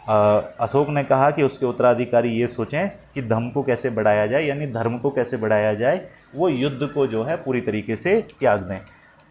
अशोक ने कहा कि उसके उत्तराधिकारी ये सोचें कि धम्म को कैसे बढ़ाया जाए, यानी धर्म को कैसे बढ़ाया जाए, वो युद्ध को जो है पूरी तरीके से त्याग दें।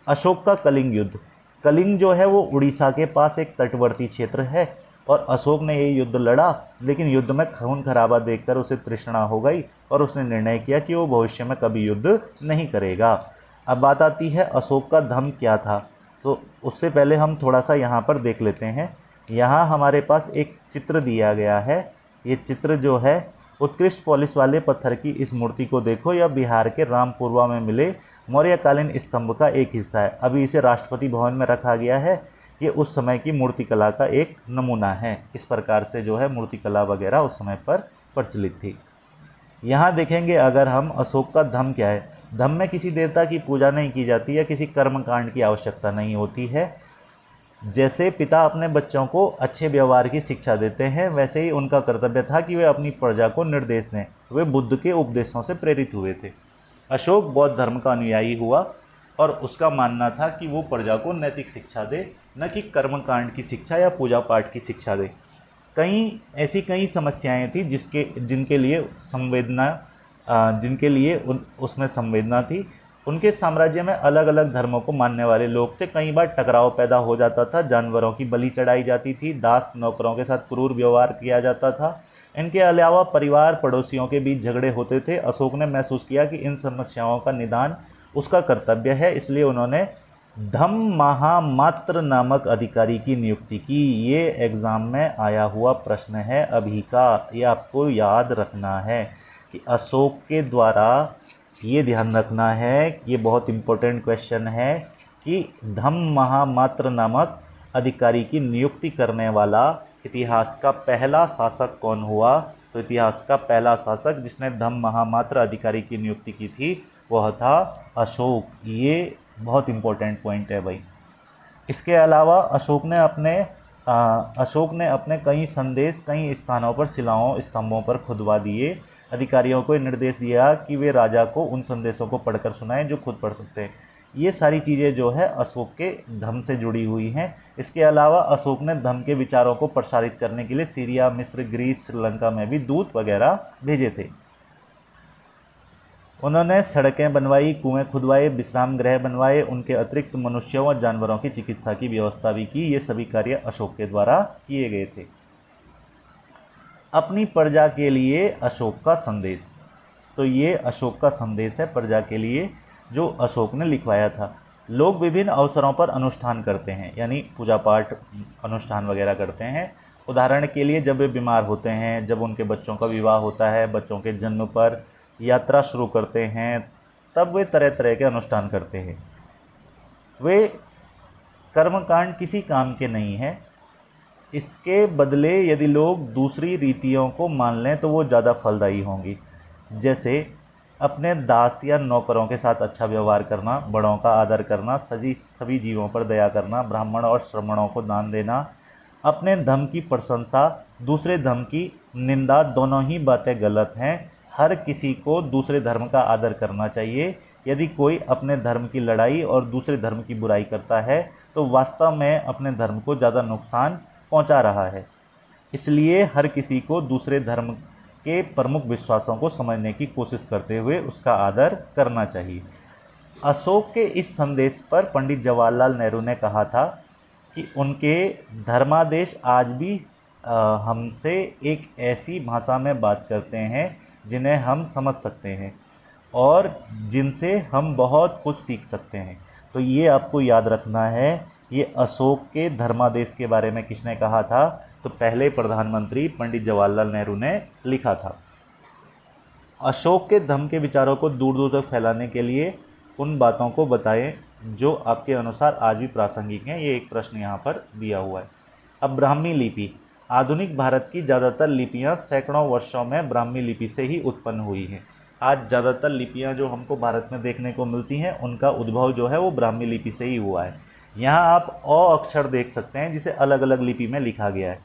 अशोक का कलिंग युद्ध। कलिंग जो है वो उड़ीसा के पास एक तटवर्ती क्षेत्र है और अशोक ने ये युद्ध लड़ा, लेकिन युद्ध में खून खराबा देखकर उसे तृष्णा हो गई और उसने निर्णय किया कि वो भविष्य में कभी युद्ध नहीं करेगा। अब बात आती है अशोक का धम्म क्या था। तो उससे पहले हम थोड़ा सा यहाँ पर देख लेते हैं। यहाँ हमारे पास एक चित्र दिया गया है। ये चित्र जो है उत्कृष्ट पॉलिश वाले पत्थर की इस मूर्ति को देखो, यह बिहार के रामपुरवा में मिले मौर्यकालीन स्तंभ का एक हिस्सा है। अभी इसे राष्ट्रपति भवन में रखा गया है। ये उस समय की मूर्तिकला का एक नमूना है। इस प्रकार से जो है मूर्तिकला वगैरह उस समय पर प्रचलित थी। यहाँ देखेंगे अगर हम अशोक का धम्म क्या है। धम्म में किसी देवता की पूजा नहीं की जाती है, किसी कर्मकांड की आवश्यकता नहीं होती है। जैसे पिता अपने बच्चों को अच्छे व्यवहार की शिक्षा देते हैं, वैसे ही उनका कर्तव्य था कि वे अपनी प्रजा को निर्देश दें। वे बुद्ध के उपदेशों से प्रेरित हुए थे। अशोक बौद्ध धर्म का अनुयायी हुआ और उसका मानना था कि वो प्रजा को नैतिक शिक्षा दे, न कि कर्मकांड की शिक्षा या पूजा पाठ की शिक्षा दे। कई समस्याएं थी जिनके लिए उसमें संवेदना थी। उनके साम्राज्य में अलग अलग धर्मों को मानने वाले लोग थे। कई बार टकराव पैदा हो जाता था, जानवरों की बलि चढ़ाई जाती थी, दास नौकरों के साथ क्रूर व्यवहार किया जाता था। इनके अलावा परिवार पड़ोसियों के बीच झगड़े होते थे। अशोक ने महसूस किया कि इन समस्याओं का निदान उसका कर्तव्य है, इसलिए उन्होंने धम्म महामात्र नामक अधिकारी की नियुक्ति की। ये एग्ज़ाम में आया हुआ प्रश्न है अभी का, ये आपको याद रखना है कि अशोक के द्वारा, ये ध्यान रखना है, ये बहुत इम्पोर्टेंट क्वेश्चन है कि धम्म महामात्र नामक अधिकारी की नियुक्ति करने वाला इतिहास का पहला शासक कौन हुआ। तो इतिहास का पहला शासक जिसने धम्म महामात्र अधिकारी की नियुक्ति की थी वह था अशोक। ये बहुत इम्पोर्टेंट पॉइंट है भाई। इसके अलावा अशोक ने अपने अशोक ने अपने कई संदेश कई स्थानों पर शिलाओं स्तंभों पर खुदवा दिए। अधिकारियों को निर्देश दिया कि वे राजा को उन संदेशों को पढ़कर सुनाएं जो खुद पढ़ सकते हैं। ये सारी चीज़ें जो है अशोक के धम्म से जुड़ी हुई हैं। इसके अलावा अशोक ने धम्म के विचारों को प्रसारित करने के लिए सीरिया, मिस्र, ग्रीस, श्रीलंका में भी दूत वगैरह भेजे थे। उन्होंने सड़कें बनवाई, कुएं खुदवाए, विश्राम गृह बनवाए, उनके अतिरिक्त मनुष्यों और जानवरों की चिकित्सा की व्यवस्था भी की। ये सभी कार्य अशोक के द्वारा किए गए थे। अपनी प्रजा के लिए अशोक का संदेश। तो ये अशोक का संदेश है प्रजा के लिए जो अशोक ने लिखवाया था। लोग विभिन्न अवसरों पर अनुष्ठान करते हैं, यानी पूजा पाठ अनुष्ठान वगैरह करते हैं। उदाहरण के लिए जब वे बीमार होते हैं, जब उनके बच्चों का विवाह होता है, बच्चों के जन्म पर यात्रा शुरू करते हैं, तब वे तरह तरह के अनुष्ठान करते हैं। वे कर्मकांड किसी काम के नहीं हैं। इसके बदले यदि लोग दूसरी रीतियों को मान लें तो वो ज़्यादा फलदायी होंगी। जैसे अपने दास या नौकरों के साथ अच्छा व्यवहार करना, बड़ों का आदर करना, सभी जीवों पर दया करना, ब्राह्मण और श्रमणों को दान देना, अपने धर्म की प्रशंसा, दूसरे धर्म की निंदा, दोनों ही बातें गलत हैं। हर किसी को दूसरे धर्म का आदर करना चाहिए। यदि कोई अपने धर्म की लड़ाई और दूसरे धर्म की बुराई करता है तो वास्तव में अपने धर्म को ज़्यादा नुकसान पहुंचा रहा है। इसलिए हर किसी को दूसरे धर्म के प्रमुख विश्वासों को समझने की कोशिश करते हुए उसका आदर करना चाहिए। अशोक के इस संदेश पर पंडित जवाहरलाल नेहरू ने कहा था कि उनके धर्मादेश आज भी हमसे एक ऐसी भाषा में बात करते हैं जिन्हें हम समझ सकते हैं और जिनसे हम बहुत कुछ सीख सकते हैं। तो ये आपको याद रखना है। ये अशोक के धर्मादेश के बारे में किसने कहा था? तो पहले प्रधानमंत्री पंडित जवाहरलाल नेहरू ने लिखा था। अशोक के धम्म के विचारों को दूर दूर तक फैलाने के लिए उन बातों को बताएं जो आपके अनुसार आज भी प्रासंगिक हैं। ये एक प्रश्न यहाँ पर दिया हुआ है। अब ब्राह्मी लिपि। आधुनिक भारत की ज़्यादातर लिपियाँ सैकड़ों वर्षों में ब्राह्मी लिपि से ही उत्पन्न हुई हैं। आज ज़्यादातर लिपियाँ जो हमको भारत में देखने को मिलती हैं उनका उद्भव जो है वो ब्राह्मी लिपि से ही हुआ है। यहाँ आप अ अक्षर देख सकते हैं जिसे अलग अलग लिपि में लिखा गया है।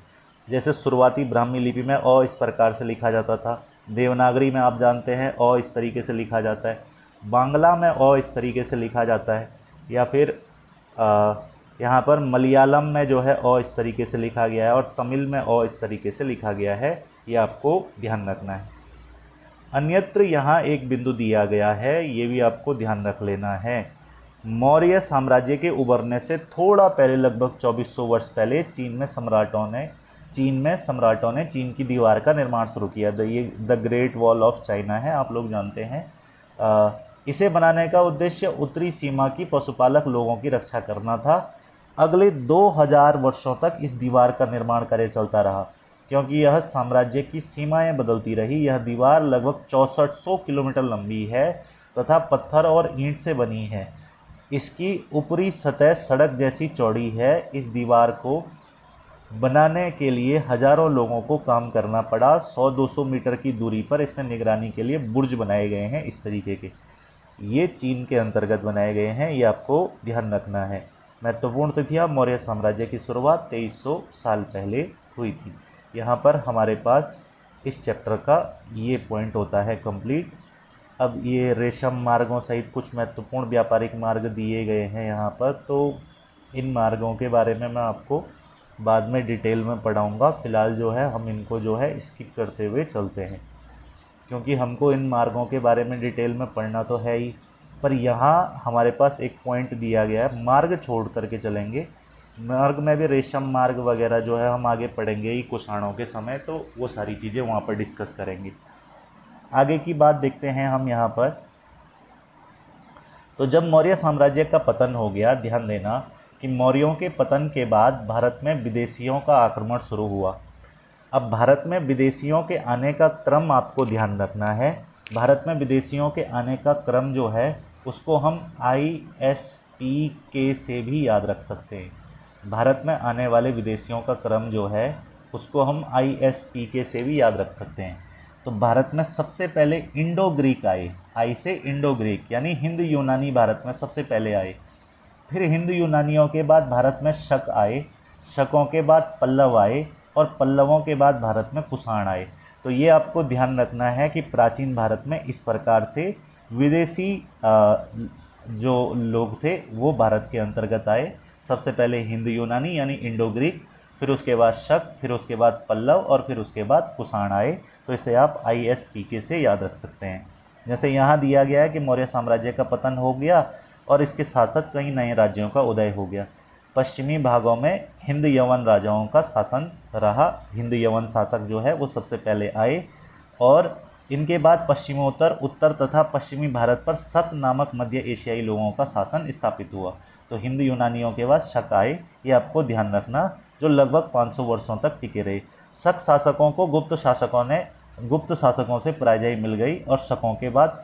जैसे शुरुआती ब्राह्मी लिपि में अ इस प्रकार से लिखा जाता था। देवनागरी में आप जानते हैं अ इस तरीके से लिखा जाता है। बांग्ला में अ इस तरीके से लिखा जाता है। या फिर यहाँ पर मलयालम में जो है अ इस तरीके से लिखा गया है और तमिल में अ इस तरीके से लिखा गया है। ये आपको ध्यान रखना है। अन्यत्र यहाँ एक बिंदु दिया गया है, ये भी आपको ध्यान रख लेना है। मौर्य साम्राज्य के उभरने से थोड़ा पहले, लगभग 2400 वर्ष पहले, चीन में सम्राटों ने चीन की दीवार का निर्माण शुरू किया। ये the great wall of China है, आप लोग जानते हैं। इसे बनाने का उद्देश्य उत्तरी सीमा की पशुपालक लोगों की रक्षा करना था। अगले 2000 वर्षों तक इस दीवार का निर्माण कार्य चलता रहा क्योंकि यह साम्राज्य की सीमाएं बदलती रही। यह दीवार लगभग 6400 किलोमीटर लंबी है तथा पत्थर और ईंट से बनी है। इसकी ऊपरी सतह सड़क जैसी चौड़ी है। इस दीवार को बनाने के लिए हजारों लोगों को काम करना पड़ा। 100-200 मीटर की दूरी पर इसमें निगरानी के लिए बुर्ज बनाए गए हैं इस तरीके के। ये चीन के अंतर्गत बनाए गए हैं, ये आपको ध्यान रखना है। महत्वपूर्ण तिथियां: मौर्य साम्राज्य की शुरुआत 2300 साल पहले हुई थी। यहाँ पर हमारे पास इस चैप्टर का ये पॉइंट होता है कंप्लीट। अब ये रेशम मार्गों सहित कुछ महत्वपूर्ण व्यापारिक मार्ग दिए गए हैं यहाँ पर, तो इन मार्गों के बारे में मैं आपको बाद में डिटेल में पढ़ाऊँगा। फ़िलहाल जो है हम इनको जो है स्किप करते हुए चलते हैं क्योंकि हमको इन मार्गों के बारे में डिटेल में पढ़ना तो है ही, पर यहाँ हमारे पास एक पॉइंट दिया गया है, मार्ग छोड़ करके चलेंगे। मार्ग में भी रेशम मार्ग वगैरह जो है हम आगे पढ़ेंगे ही कुषाणों के समय, तो वो सारी चीज़ें वहाँ पर डिस्कस करेंगे। आगे की बात देखते हैं हम यहाँ पर। तो जब मौर्य साम्राज्य का पतन हो गया, ध्यान देना कि मौर्यों के पतन के बाद भारत में विदेशियों का आक्रमण शुरू हुआ। अब भारत में विदेशियों के आने का क्रम आपको ध्यान रखना है। भारत में विदेशियों के आने का क्रम जो है उसको हम ISPK से भी याद रख सकते हैं। भारत में आने वाले विदेशियों का क्रम जो है उसको हम ISPK से भी याद रख सकते हैं। तो भारत में सबसे पहले इंडो ग्रीक आए। आई से इंडो ग्रीक यानी हिंद यूनानी भारत में सबसे पहले आए। फिर हिंद यूनानियों के बाद भारत में शक आए। शकों के बाद पल्लव आए और पल्लवों के बाद भारत में कुषाण आए। तो ये आपको ध्यान रखना है कि प्राचीन भारत में इस प्रकार से विदेशी जो लोग थे वो भारत के अंतर्गत आए। सबसे पहले हिंद यूनानी यानी इंडो ग्रीक, फिर उसके बाद शक, फिर उसके बाद पल्लव और फिर उसके बाद कुषाण आए। तो इसे आप ISPK से याद रख सकते हैं। जैसे यहाँ दिया गया है कि मौर्य साम्राज्य का पतन हो गया और इसके साथ साथ कई नए राज्यों का उदय हो गया। पश्चिमी भागों में हिंद यवन राजाओं का शासन रहा। हिंद यवन शासक जो है वो सबसे पहले आए और इनके बाद पश्चिमोत्तर, उत्तर तथा पश्चिमी भारत पर शक नामक मध्य एशियाई लोगों का शासन स्थापित हुआ। तो हिंद यूनानियों के बाद शक आए, ये आपको ध्यान रखना, जो लगभग 500 वर्षों तक टिके रहे। शक शासकों को गुप्त शासकों से पराजय मिल गई और शकों के बाद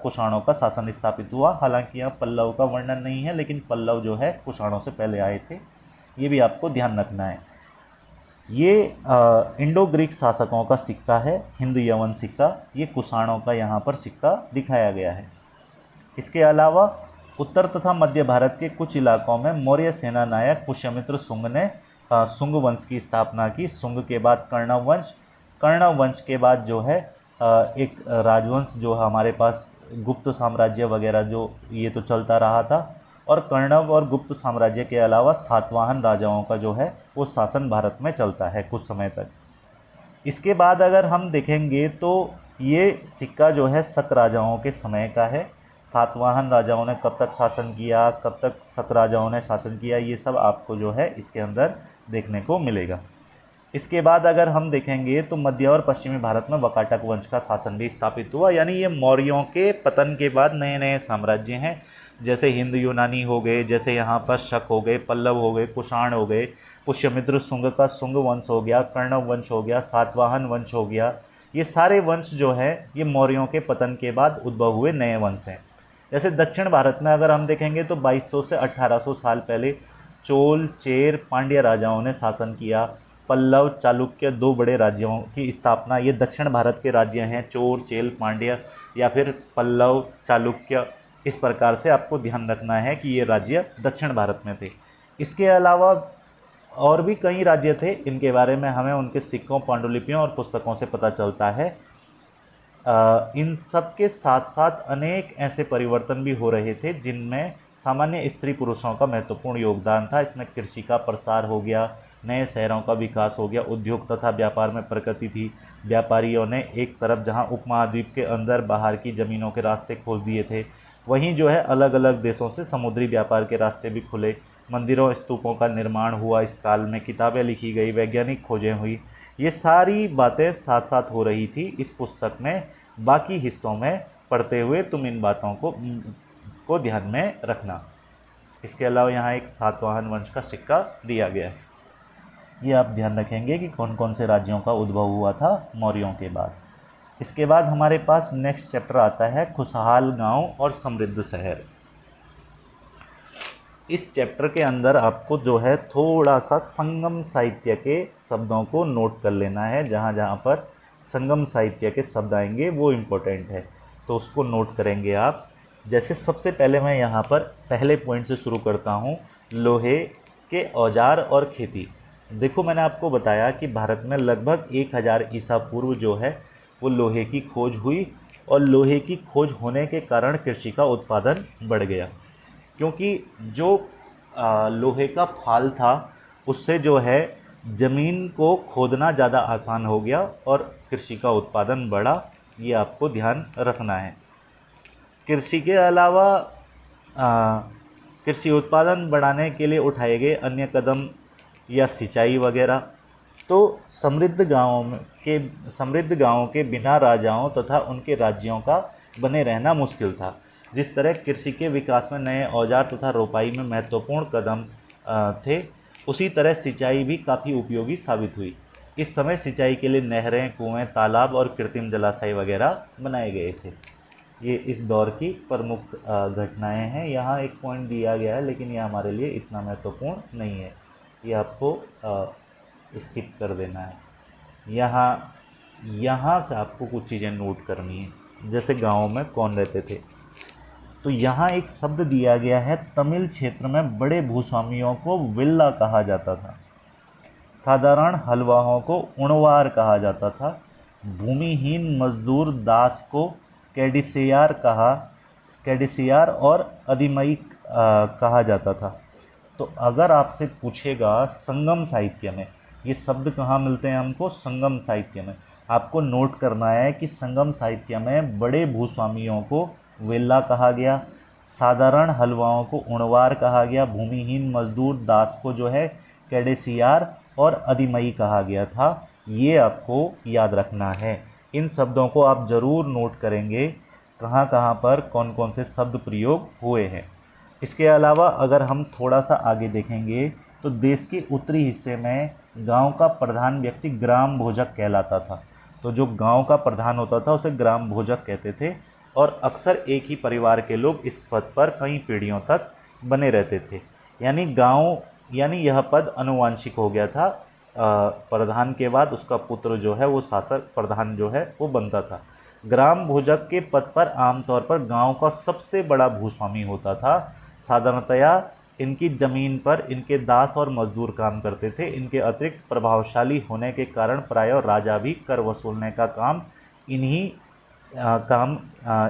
कुषाणों का शासन स्थापित हुआ। हालांकि यहाँ पल्लव का वर्णन नहीं है, लेकिन पल्लव जो है कुषाणों से पहले आए थे, ये भी आपको ध्यान रखना है। ये इंडो ग्रीक शासकों का सिक्का है, हिंद यवन सिक्का। ये कुषाणों का यहाँ पर सिक्का दिखाया गया है। इसके अलावा उत्तर तथा मध्य भारत के कुछ इलाकों में मौर्य सेना नायक पुष्यमित्र शुंग ने शुंग वंश की स्थापना की। शुंग के बाद कर्णव वंश के बाद जो है एक राजवंश जो हमारे पास गुप्त साम्राज्य वगैरह जो ये तो चलता रहा था। और कर्णव और गुप्त साम्राज्य के अलावा सातवाहन राजाओं का जो है वो शासन भारत में चलता है कुछ समय तक। इसके बाद अगर हम देखेंगे तो ये सिक्का जो है शक राजाओं के समय का है। सातवाहन राजाओं ने कब तक शासन किया, कब तक शक राजाओं ने शासन किया, ये सब आपको जो है इसके अंदर देखने को मिलेगा। इसके बाद अगर हम देखेंगे तो मध्य और पश्चिमी भारत में वकाटक वंश का शासन भी स्थापित हुआ। यानी ये मौर्यों के पतन के बाद नए नए साम्राज्य हैं, जैसे हिंद यूनानी हो गए, जैसे यहाँ पर शक हो गए, पल्लव हो गए, कुषाण हो गए, पुष्यमित्र शुंग का शुंग वंश हो गया, कर्णव वंश हो गया, सातवाहन वंश हो गया। ये सारे वंश जो है ये मौर्यों के पतन के बाद उद्भव हुए नए वंश हैं। जैसे दक्षिण भारत में अगर हम देखेंगे तो 2200 से 1800 साल पहले चोल, चेर, पांड्य राजाओं ने शासन किया। पल्लव, चालुक्य, दो बड़े राज्यों की स्थापना। ये दक्षिण भारत के राज्य हैं, चोर, चेल, पांड्य या फिर पल्लव, चालुक्य। इस प्रकार से आपको ध्यान रखना है कि ये राज्य दक्षिण भारत में थे। इसके अलावा और भी कई राज्य थे, इनके बारे में हमें उनके सिक्कों, पांडुलिपियों और पुस्तकों से पता चलता है। इन सब के साथ साथ अनेक ऐसे परिवर्तन भी हो रहे थे जिनमें सामान्य स्त्री पुरुषों का महत्वपूर्ण योगदान था। इसमें कृषि का प्रसार हो गया, नए शहरों का विकास हो गया, उद्योग तथा व्यापार में प्रगति थी। व्यापारियों ने एक तरफ जहां उपमहाद्वीप के अंदर बाहर की ज़मीनों के रास्ते खोज दिए थे, वहीं जो है अलग अलग देशों से समुद्री व्यापार के रास्ते भी खुले। मंदिरों, स्तूपों का निर्माण हुआ इस काल में, किताबें लिखी गई, वैज्ञानिक खोजें हुई। ये सारी बातें साथ साथ हो रही थी इस पुस्तक में। बाकी हिस्सों में पढ़ते हुए तुम इन बातों को ध्यान में रखना। इसके अलावा यहाँ एक सातवाहन वंश का सिक्का दिया गया है। ये आप ध्यान रखेंगे कि कौन कौन से राज्यों का उद्भव हुआ था मौर्यों के बाद। इसके बाद हमारे पास नेक्स्ट चैप्टर आता है खुशहाल गांव और समृद्ध शहर। इस चैप्टर के अंदर आपको जो है थोड़ा सा संगम साहित्य के शब्दों को नोट कर लेना है। जहाँ जहाँ पर संगम साहित्य के शब्द आएंगे वो इम्पोर्टेंट है, तो उसको नोट करेंगे आप। जैसे सबसे पहले मैं यहाँ पर पहले पॉइंट से शुरू करता हूँ, लोहे के औजार और खेती। देखो मैंने आपको बताया कि भारत में लगभग 1000 ईसा पूर्व जो है वो लोहे की खोज हुई और लोहे की खोज होने के कारण कृषि का उत्पादन बढ़ गया, क्योंकि जो लोहे का फाल था उससे जो है ज़मीन को खोदना ज़्यादा आसान हो गया और कृषि का उत्पादन बढ़ा। ये आपको ध्यान रखना है। कृषि के अलावा कृषि उत्पादन बढ़ाने के लिए उठाए गए अन्य कदम या सिंचाई वगैरह। तो समृद्ध गांवों के बिना राजाओं तथा उनके राज्यों का बने रहना मुश्किल था। जिस तरह कृषि के विकास में नए औजार तथा रोपाई में महत्वपूर्ण कदम थे, उसी तरह सिंचाई भी काफ़ी उपयोगी साबित हुई। इस समय सिंचाई के लिए नहरें, कुएं, तालाब और कृत्रिम जलाशय वगैरह बनाए गए थे। ये इस दौर की प्रमुख घटनाएं हैं। यहाँ एक पॉइंट दिया गया है लेकिन ये हमारे लिए इतना महत्वपूर्ण नहीं है, ये आपको स्किप कर देना है। यहाँ से आपको कुछ चीज़ें नोट करनी है। जैसे गाँव में कौन रहते थे, तो यहाँ एक शब्द दिया गया है, तमिल क्षेत्र में बड़े भूस्वामियों को विल्ला कहा जाता था, साधारण हलवाहों को उणवार कहा जाता था, भूमिहीन मजदूर दास को कैडिसियार और अधिमई कहा जाता था। तो अगर आपसे पूछेगा संगम साहित्य में ये शब्द कहाँ मिलते हैं हमको, संगम साहित्य में, आपको नोट करना है कि संगम साहित्य में बड़े भूस्वामियों को वेल्ला कहा गया, साधारण हलवाओं को उणवार कहा गया, भूमिहीन मजदूर दास को जो है कैडेसियार और अधिमई कहा गया था। ये आपको याद रखना है। इन शब्दों को आप ज़रूर नोट करेंगे कहाँ कहाँ पर कौन कौन से शब्द प्रयोग हुए हैं। इसके अलावा अगर हम थोड़ा सा आगे देखेंगे तो देश के उत्तरी हिस्से में गांव का प्रधान व्यक्ति ग्राम भोजक कहलाता था। तो जो गांव का प्रधान होता था उसे ग्राम भोजक कहते थे और अक्सर एक ही परिवार के लोग इस पद पर कई पीढ़ियों तक बने रहते थे। यानी यह पद अनुवांशिक हो गया था। प्रधान के बाद उसका पुत्र जो है वो शासक प्रधान जो है वो बनता था। ग्राम भोजक के पद पर आमतौर पर गांव का सबसे बड़ा भूस्वामी होता था। साधारणतया इनकी ज़मीन पर इनके दास और मजदूर काम करते थे। इनके अतिरिक्त प्रभावशाली होने के कारण प्रायः राजा भी कर वसूलने का काम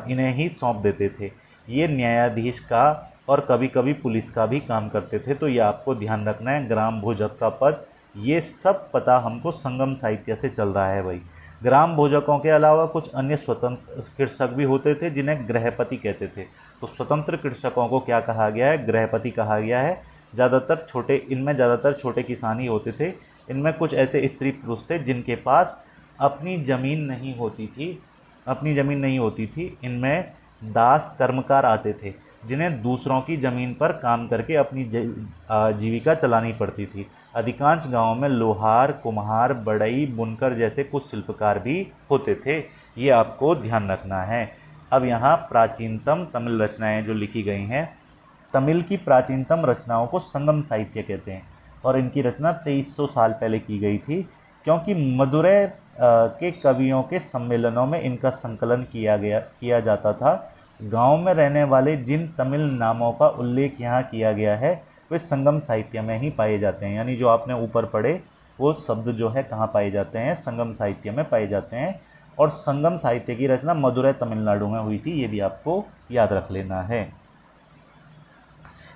इन्हें ही सौंप देते थे। ये न्यायाधीश का और कभी कभी पुलिस का भी काम करते थे। तो ये आपको ध्यान रखना है, ग्राम भोजक का पद, ये सब पता हमको संगम साहित्य से चल रहा है भाई। ग्राम भोजकों के अलावा कुछ अन्य स्वतंत्र कृषक भी होते थे जिन्हें गृहपति कहते थे। तो स्वतंत्र कृषकों को क्या कहा गया है, गृहपति कहा गया है। इनमें ज़्यादातर छोटे किसान ही होते थे। इनमें कुछ ऐसे स्त्री पुरुष थे जिनके पास अपनी ज़मीन नहीं होती थी। इनमें दास कर्मकार आते थे जिन्हें दूसरों की ज़मीन पर काम करके अपनी जीविका चलानी पड़ती थी। अधिकांश गांवों में लोहार, कुम्हार, बढ़ई, बुनकर जैसे कुछ शिल्पकार भी होते थे। ये आपको ध्यान रखना है। अब यहाँ प्राचीनतम तमिल रचनाएं जो लिखी गई हैं, तमिल की प्राचीनतम रचनाओं को संगम साहित्य कहते हैं और इनकी रचना 2300 साल पहले की गई थी, क्योंकि मदुरै के कवियों के सम्मेलनों में इनका संकलन किया जाता था। गांव में रहने वाले जिन तमिल नामों का उल्लेख यहाँ किया गया है वे संगम साहित्य में ही पाए जाते हैं। यानी जो आपने ऊपर पढ़े वो शब्द जो है कहाँ पाए जाते हैं, संगम साहित्य में पाए जाते हैं। और संगम साहित्य की रचना मदुरै तमिलनाडु में हुई थी, ये भी आपको याद रख लेना है।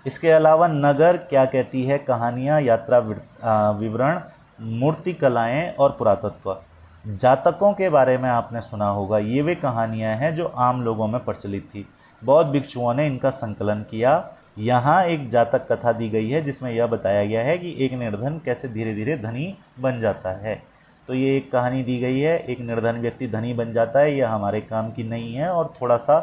इसके अलावा नगर क्या कहती है, कहानियाँ, यात्रा विवरण, मूर्ति कलाएँ और पुरातत्व। जातकों के बारे में आपने सुना होगा। ये वे कहानियाँ हैं जो आम लोगों में प्रचलित थी। बौद्ध भिक्षुओं ने इनका संकलन किया। यहाँ एक जातक कथा दी गई है जिसमें यह बताया गया है कि एक निर्धन कैसे धीरे धीरे धनी बन जाता है। तो ये एक कहानी दी गई है, एक निर्धन व्यक्ति धनी बन जाता है। यह हमारे काम की नहीं है और थोड़ा सा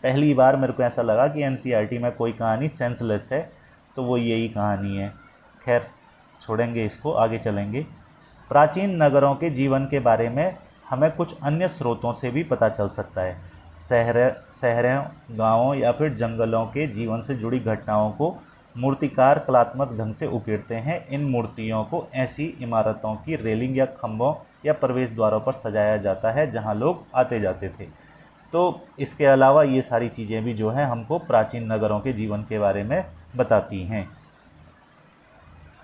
पहली बार मेरे को ऐसा लगा कि एनसीईआरटी में कोई कहानी सेंसलेस है, तो वो यही कहानी है। खैर छोड़ेंगे इसको, आगे चलेंगे। प्राचीन नगरों के जीवन के बारे में हमें कुछ अन्य स्रोतों से भी पता चल सकता है। शहरों, गांवों या फिर जंगलों के जीवन से जुड़ी घटनाओं को मूर्तिकार कलात्मक ढंग से उकेरते हैं। इन मूर्तियों को ऐसी इमारतों की रेलिंग या खंभों या प्रवेश द्वारों पर सजाया जाता है जहां लोग आते जाते थे। तो इसके अलावा ये सारी चीज़ें भी जो है हमको प्राचीन नगरों के जीवन के बारे में बताती हैं।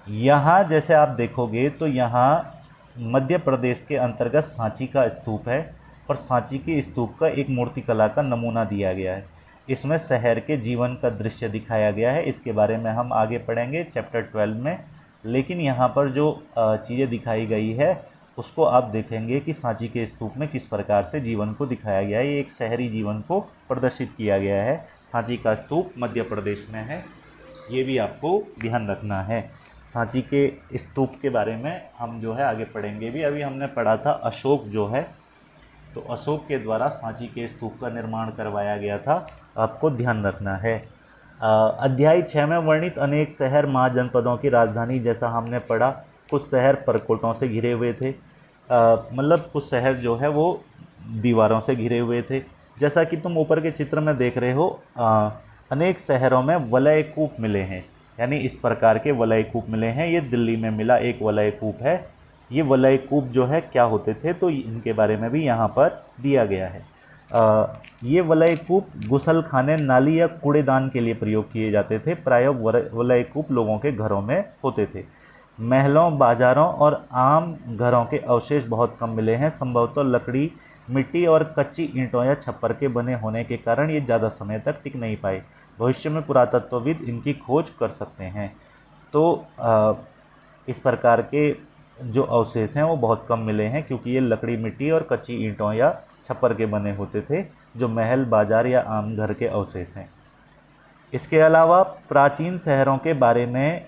यहाँ जैसे आप देखोगे तो यहाँ मध्य प्रदेश के अंतर्गत सांची का स्तूप है और सांची के स्तूप का एक मूर्तिकला का नमूना दिया गया है। इसमें शहर के जीवन का दृश्य दिखाया गया है। इसके बारे में हम आगे पढ़ेंगे चैप्टर 12 में। लेकिन यहाँ पर जो चीज़ें दिखाई गई है उसको आप देखेंगे कि सांची के स्तूप में किस प्रकार से जीवन को दिखाया गया है। ये एक शहरी जीवन को प्रदर्शित किया गया है। सांची का स्तूप मध्य प्रदेश में है, ये भी आपको ध्यान रखना है। सांची के स्तूप के बारे में हम जो है आगे पढ़ेंगे भी। अभी हमने पढ़ा था अशोक जो है, तो अशोक के द्वारा सांची के स्तूप का निर्माण करवाया गया था, आपको ध्यान रखना है। अध्याय 6 में वर्णित अनेक शहर महाजनपदों की राजधानी, जैसा हमने पढ़ा कुछ शहर परकोटों से घिरे हुए थे, मतलब कुछ शहर जो है वो दीवारों से घिरे हुए थे। जैसा कि तुम ऊपर के चित्र में देख रहे हो, अनेक शहरों में वलय कूप मिले हैं, यानी इस प्रकार के वलय कूप मिले हैं। ये दिल्ली में मिला एक वलय कूप है। ये वलय कूप जो है क्या होते थे, तो इनके बारे में भी यहाँ पर दिया गया है। ये वलयकूप गुसलखाने, नाली या कूड़ेदान के लिए प्रयोग किए जाते थे। प्रायः वलयकूप लोगों के घरों में होते थे। महलों, बाजारों और आम घरों के अवशेष बहुत कम मिले हैं। संभवतः लकड़ी, मिट्टी और कच्ची ईंटों या छप्पर के बने होने के कारण ये ज़्यादा समय तक टिक नहीं पाए। भविष्य में पुरातत्वविद इनकी खोज कर सकते हैं। तो इस प्रकार के जो अवशेष हैं वो बहुत कम मिले हैं, क्योंकि ये लकड़ी, मिट्टी और कच्ची ईंटों या छप्पर के बने होते थे, जो महल, बाजार या आम घर के अवशेष हैं। इसके अलावा प्राचीन शहरों के बारे में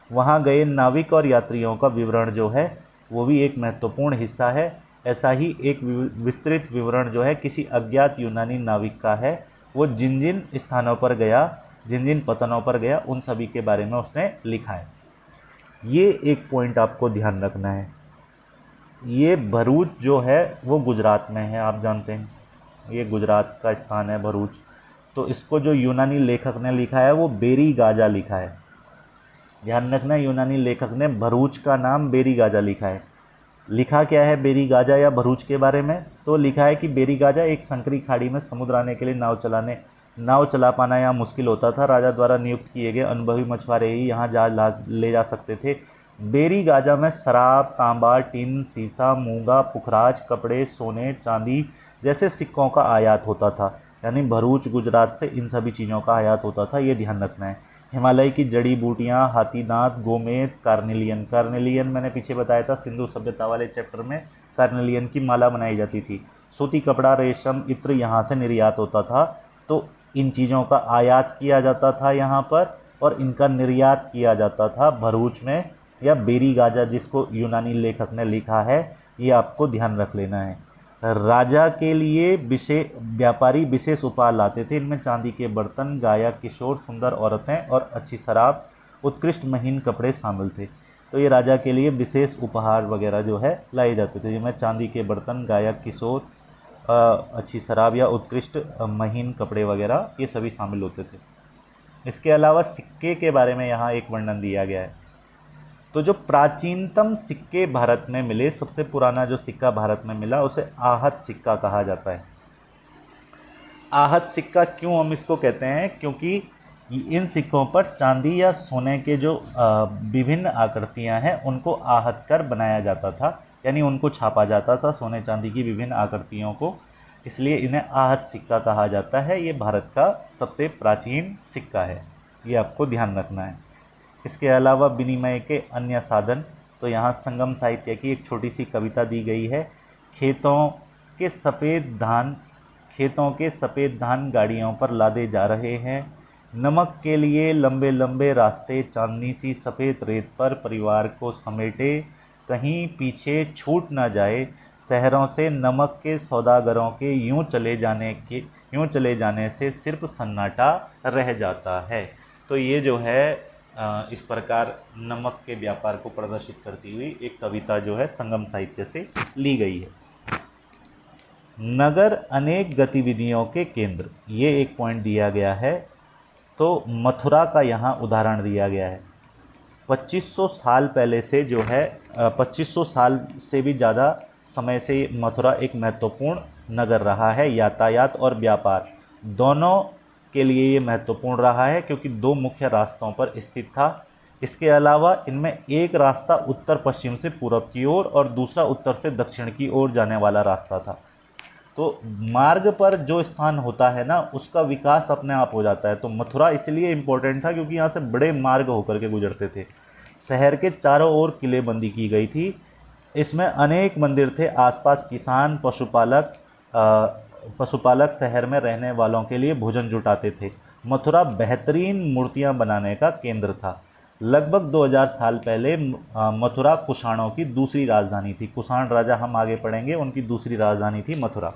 वहाँ गए नाविक और यात्रियों का विवरण जो है वो भी एक महत्वपूर्ण हिस्सा है। ऐसा ही एक विस्तृत विवरण जो है किसी अज्ञात यूनानी नाविक का है। वो जिन जिन स्थानों पर गया, जिन जिन पतनों पर गया, उन सभी के बारे में उसने लिखा है। ये एक पॉइंट आपको ध्यान रखना है। ये भरूच जो है वो गुजरात में है, आप जानते हैं, ये गुजरात का स्थान है भरूच। तो इसको जो यूनानी लेखक ने लिखा है वो बेरी गाजा लिखा है। ध्यान रखना, यूनानी लेखक ने भरूच का नाम बेरी गाजा लिखा है। लिखा क्या है बेरी गाजा या भरूच के बारे में? तो लिखा है कि बेरी गाजा एक संकरी खाड़ी में समुद्र आने के लिए नाव चला पाना यहाँ मुश्किल होता था। राजा द्वारा नियुक्त किए गए अनुभवी मछुआरे ही यहाँ जहाज ले जा सकते थे। बेरी गाजा में शराब, तांबा, टिन, सीसा, मूंगा, पुखराज, कपड़े, सोने, चांदी जैसे सिक्कों का आयात होता था। यानी भरूच गुजरात से इन सभी चीज़ों का आयात होता था, ये ध्यान रखना है। हिमालय की जड़ी बूटियाँ, हाथी दांत, गोमेद, कार्नेलियन मैंने पीछे बताया था सिंधु सभ्यता वाले चैप्टर में, कार्नेलियन की माला बनाई जाती थी। सूती कपड़ा, रेशम, इत्र यहाँ से निर्यात होता था। तो इन चीज़ों का आयात किया जाता था यहाँ पर, और इनका निर्यात किया जाता था भरूच में, या बेरी गाजा जिसको यूनानी लेखक ने लिखा है, ये आपको ध्यान रख लेना है। राजा के लिए व्यापारी विशेष उपहार लाते थे। इनमें चांदी के बर्तन, गायक, किशोर, सुंदर औरतें और अच्छी शराब, उत्कृष्ट महीन कपड़े शामिल थे। तो ये राजा के लिए विशेष उपहार वगैरह जो है लाए जाते थे, जिनमें चांदी के बर्तन, गायक, किशोर, अच्छी शराब या उत्कृष्ट महीन कपड़े वगैरह ये सभी शामिल होते थे। इसके अलावा सिक्के के बारे में यहाँ एक वर्णन दिया गया है। तो जो प्राचीनतम सिक्के भारत में मिले, सबसे पुराना जो सिक्का भारत में मिला उसे आहत सिक्का कहा जाता है। आहत सिक्का क्यों हम इसको कहते हैं? क्योंकि इन सिक्कों पर चांदी या सोने के जो विभिन्न आकृतियां हैं उनको आहत कर बनाया जाता था, यानी उनको छापा जाता था सोने चांदी की विभिन्न आकृतियों को, इसलिए इन्हें आहत सिक्का कहा जाता है। ये भारत का सबसे प्राचीन सिक्का है, ये आपको ध्यान रखना है। इसके अलावा विनिमय के अन्य साधन, तो यहाँ संगम साहित्य की एक छोटी सी कविता दी गई है। खेतों के सफ़ेद धान गाड़ियों पर लादे जा रहे हैं। नमक के लिए लंबे लंबे रास्ते चांदनी सी सफ़ेद रेत पर परिवार को समेटे, कहीं पीछे छूट न जाए। शहरों से नमक के सौदागरों के यूं चले जाने से सिर्फ सन्नाटा रह जाता है। तो ये जो है इस प्रकार नमक के व्यापार को प्रदर्शित करती हुई एक कविता जो है संगम साहित्य से ली गई है। नगर अनेक गतिविधियों के केंद्र, ये एक पॉइंट दिया गया है। तो मथुरा का यहाँ उदाहरण दिया गया है। 2500 साल पहले से जो है 2500 साल से भी ज़्यादा समय से मथुरा एक महत्वपूर्ण नगर रहा है। यातायात और व्यापार दोनों के लिए ये महत्वपूर्ण रहा है, क्योंकि दो मुख्य रास्तों पर स्थित था। इसके अलावा इनमें एक रास्ता उत्तर पश्चिम से पूर्व की ओर और दूसरा उत्तर से दक्षिण की ओर जाने वाला रास्ता था। तो मार्ग पर जो स्थान होता है ना, उसका विकास अपने आप हो जाता है। तो मथुरा इसलिए इम्पोर्टेंट था क्योंकि यहाँ से बड़े मार्ग होकर के गुजरते थे। शहर के चारों ओर किलेबंदी की गई थी। इसमें अनेक मंदिर थे। आसपास किसान, पशुपालक शहर में रहने वालों के लिए भोजन जुटाते थे। मथुरा बेहतरीन मूर्तियां बनाने का केंद्र था। लगभग 2000 साल पहले मथुरा कुषाणों की दूसरी राजधानी थी। कुषाण राजा हम आगे पढ़ेंगे, उनकी दूसरी राजधानी थी मथुरा।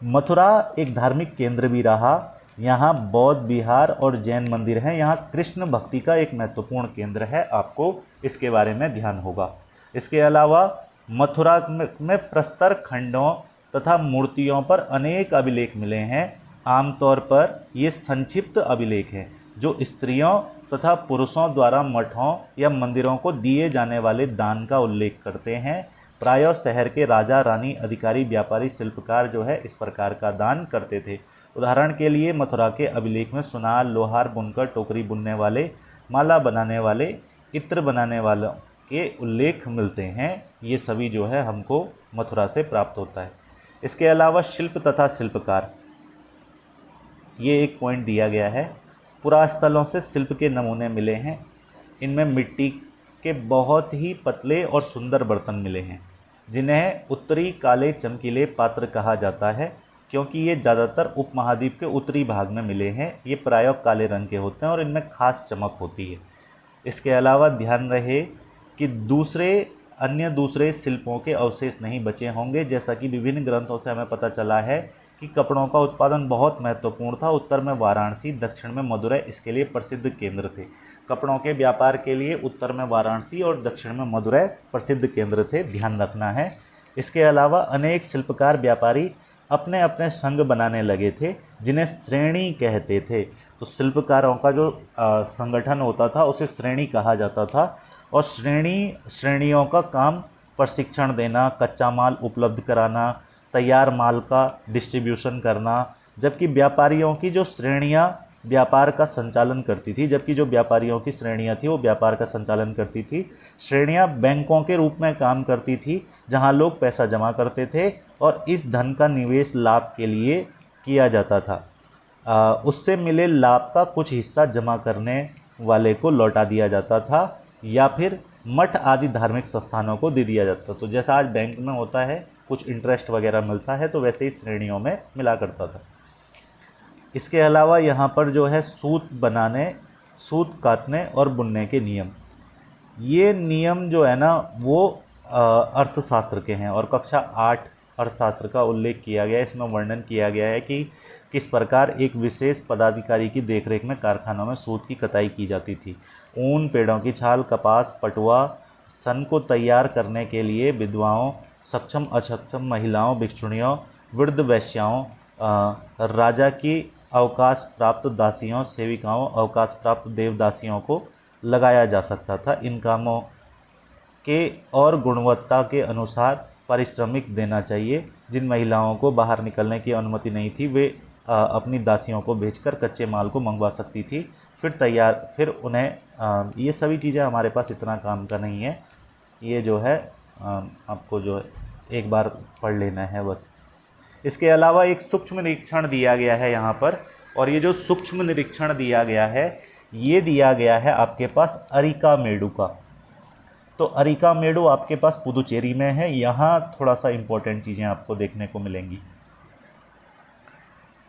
मथुरा एक धार्मिक केंद्र भी रहा। यहाँ बौद्ध विहार और जैन मंदिर हैं। यहाँ कृष्ण भक्ति का एक महत्वपूर्ण केंद्र है, आपको इसके बारे में ध्यान होगा। इसके अलावा मथुरा में प्रस्तर खंडों तथा मूर्तियों पर अनेक अभिलेख मिले हैं। आमतौर पर ये संक्षिप्त अभिलेख हैं जो स्त्रियों तथा पुरुषों द्वारा मठों या मंदिरों को दिए जाने वाले दान का उल्लेख करते हैं। प्रायः शहर के राजा, रानी, अधिकारी, व्यापारी, शिल्पकार जो है इस प्रकार का दान करते थे। उदाहरण के लिए मथुरा के अभिलेख में सुनार, लोहार, बुनकर, टोकरी बुनने वाले, माला बनाने वाले, इत्र बनाने वालों के उल्लेख मिलते हैं। ये सभी जो है हमको मथुरा से प्राप्त होता है। इसके अलावा शिल्प तथा शिल्पकार, ये एक पॉइंट दिया गया है। पुरास्थलों से शिल्प के नमूने मिले हैं। इनमें मिट्टी के बहुत ही पतले और सुंदर बर्तन मिले हैं, जिन्हें उत्तरी काले चमकीले पात्र कहा जाता है, क्योंकि ये ज़्यादातर उपमहाद्वीप के उत्तरी भाग में मिले हैं। ये प्रायः काले रंग के होते हैं और इनमें खास चमक होती है। इसके अलावा ध्यान रहे कि अन्य दूसरे शिल्पों के अवशेष नहीं बचे होंगे। जैसा कि विभिन्न ग्रंथों से हमें पता चला है कि कपड़ों का उत्पादन बहुत महत्वपूर्ण था। उत्तर में वाराणसी, दक्षिण में मदुरै इसके लिए प्रसिद्ध केंद्र थे। कपड़ों के व्यापार के लिए उत्तर में वाराणसी और दक्षिण में मदुरै प्रसिद्ध केंद्र थे, ध्यान रखना है। इसके अलावा अनेक शिल्पकार व्यापारी अपने अपने संघ बनाने लगे थे, जिन्हें श्रेणी कहते थे। तो शिल्पकारों का जो संगठन होता था उसे श्रेणी कहा जाता था। और श्रेणियों का काम प्रशिक्षण देना, कच्चा माल उपलब्ध कराना, तैयार माल का डिस्ट्रीब्यूशन करना। जबकि व्यापारियों की जो श्रेणियां व्यापार का संचालन करती थी वो व्यापार का संचालन करती थी। श्रेणियां बैंकों के रूप में काम करती थी, जहां लोग पैसा जमा करते थे और इस धन का निवेश लाभ के लिए किया जाता था। उससे मिले लाभ का कुछ हिस्सा जमा करने वाले को लौटा दिया जाता था या फिर मठ आदि धार्मिक संस्थानों को दे दिया जाता। तो जैसा आज बैंक में होता है कुछ इंटरेस्ट वगैरह मिलता है, तो वैसे ही श्रेणियों में मिला करता था। इसके अलावा यहाँ पर जो है सूत काटने और बुनने के नियम, ये नियम जो है ना वो अर्थशास्त्र के हैं और कक्षा 8 अर्थशास्त्र का उल्लेख किया गया है। इसमें वर्णन किया गया है कि किस प्रकार एक विशेष पदाधिकारी की देखरेख में कारखानों में सूत की कताई की जाती थी। ऊन, पेड़ों की छाल, कपास, पटुआ, सन को तैयार करने के लिए विधवाओं, सक्षम अक्षम महिलाओं, भिक्षुणियों, वृद्ध वैश्याओं, राजा की अवकाश प्राप्त दासियों, सेविकाओं, अवकाश प्राप्त देवदासियों को लगाया जा सकता था। इन कामों के और गुणवत्ता के अनुसार पारिश्रमिक देना चाहिए। जिन महिलाओं को बाहर निकलने की अनुमति नहीं थी वे अपनी दासियों को भेजकर कच्चे माल को मंगवा सकती थी, फिर उन्हें ये सभी चीज़ें हमारे पास इतना काम का नहीं है। ये जो है आपको जो एक बार पढ़ लेना है बस। इसके अलावा एक सूक्ष्म निरीक्षण दिया गया है यहाँ पर, और ये जो सूक्ष्म निरीक्षण दिया गया है ये दिया गया है आपके पास अरिकामेडु का। तो अरिकामेडु आपके पास पुदुचेरी में है। यहाँ थोड़ा सा इम्पोर्टेंट चीज़ें आपको देखने को मिलेंगी।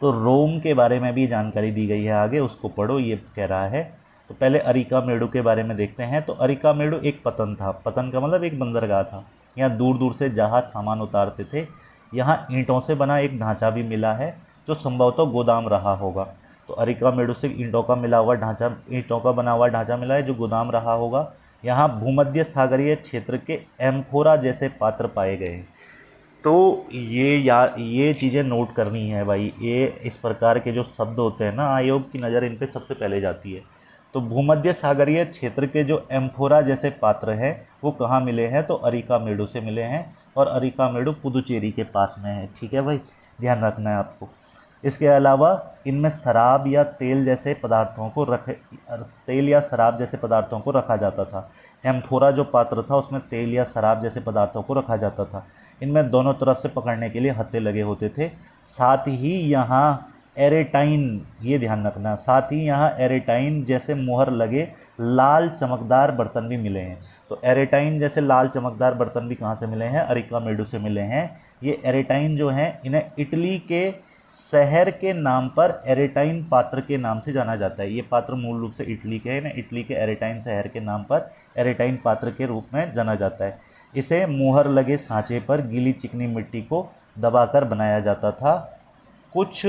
तो रोम के बारे में भी जानकारी दी गई है, आगे उसको पढ़ो, ये कह रहा है। तो पहले अरिकामेडु के बारे में देखते हैं। तो अरिकामेडु एक पतन था। पतन का मतलब एक बंदरगाह था। यहाँ दूर दूर से जहाज सामान उतारते थे। यहाँ ईंटों से बना एक ढांचा भी मिला है जो संभवतः गोदाम रहा होगा। तो अरिकामेडु से ईंटों का बना हुआ ढांचा मिला है जो गोदाम रहा होगा। यहाँ भूमध्य सागरीय क्षेत्र के एम्फोरा जैसे पात्र पाए गए हैं। तो ये चीज़ें नोट करनी है भाई। ये इस प्रकार के जो शब्द होते हैं ना, आयोग की नज़र इन पे सबसे पहले जाती है। तो भूमध्य सागरीय क्षेत्र के जो एम्फोरा जैसे पात्र हैं वो कहाँ मिले हैं? तो अरिकामेडु से मिले हैं, और अरिकामेडु पुदुचेरी के पास में है। ठीक है भाई, ध्यान रखना है आपको। इसके अलावा इनमें शराब या तेल या शराब जैसे पदार्थों को रखा जाता था। एम्फोरा जो पात्र था उसमें तेल या शराब जैसे पदार्थों को रखा जाता था। इनमें दोनों तरफ से पकड़ने के लिए हत्थे लगे होते थे। साथ ही यहाँ एरेटाइन, ये ध्यान रखना, साथ ही यहाँ एरेटाइन जैसे मुहर लगे लाल चमकदार बर्तन भी मिले हैं। तो एरेटाइन जैसे लाल चमकदार बर्तन भी कहाँ से मिले हैं? अरिकामेडु से मिले हैं। ये एरेटाइन जो हैं इन्हें इटली के शहर के नाम पर एरेटाइन पात्र के नाम से जाना जाता है। ये पात्र मूल रूप से इटली के हैं, इन्हें इटली के एरेटाइन शहर के नाम पर एरेटाइन पात्र के रूप में जाना जाता है। इसे मुहर लगे सांचे पर गीली चिकनी मिट्टी को दबाकर बनाया जाता था। कुछ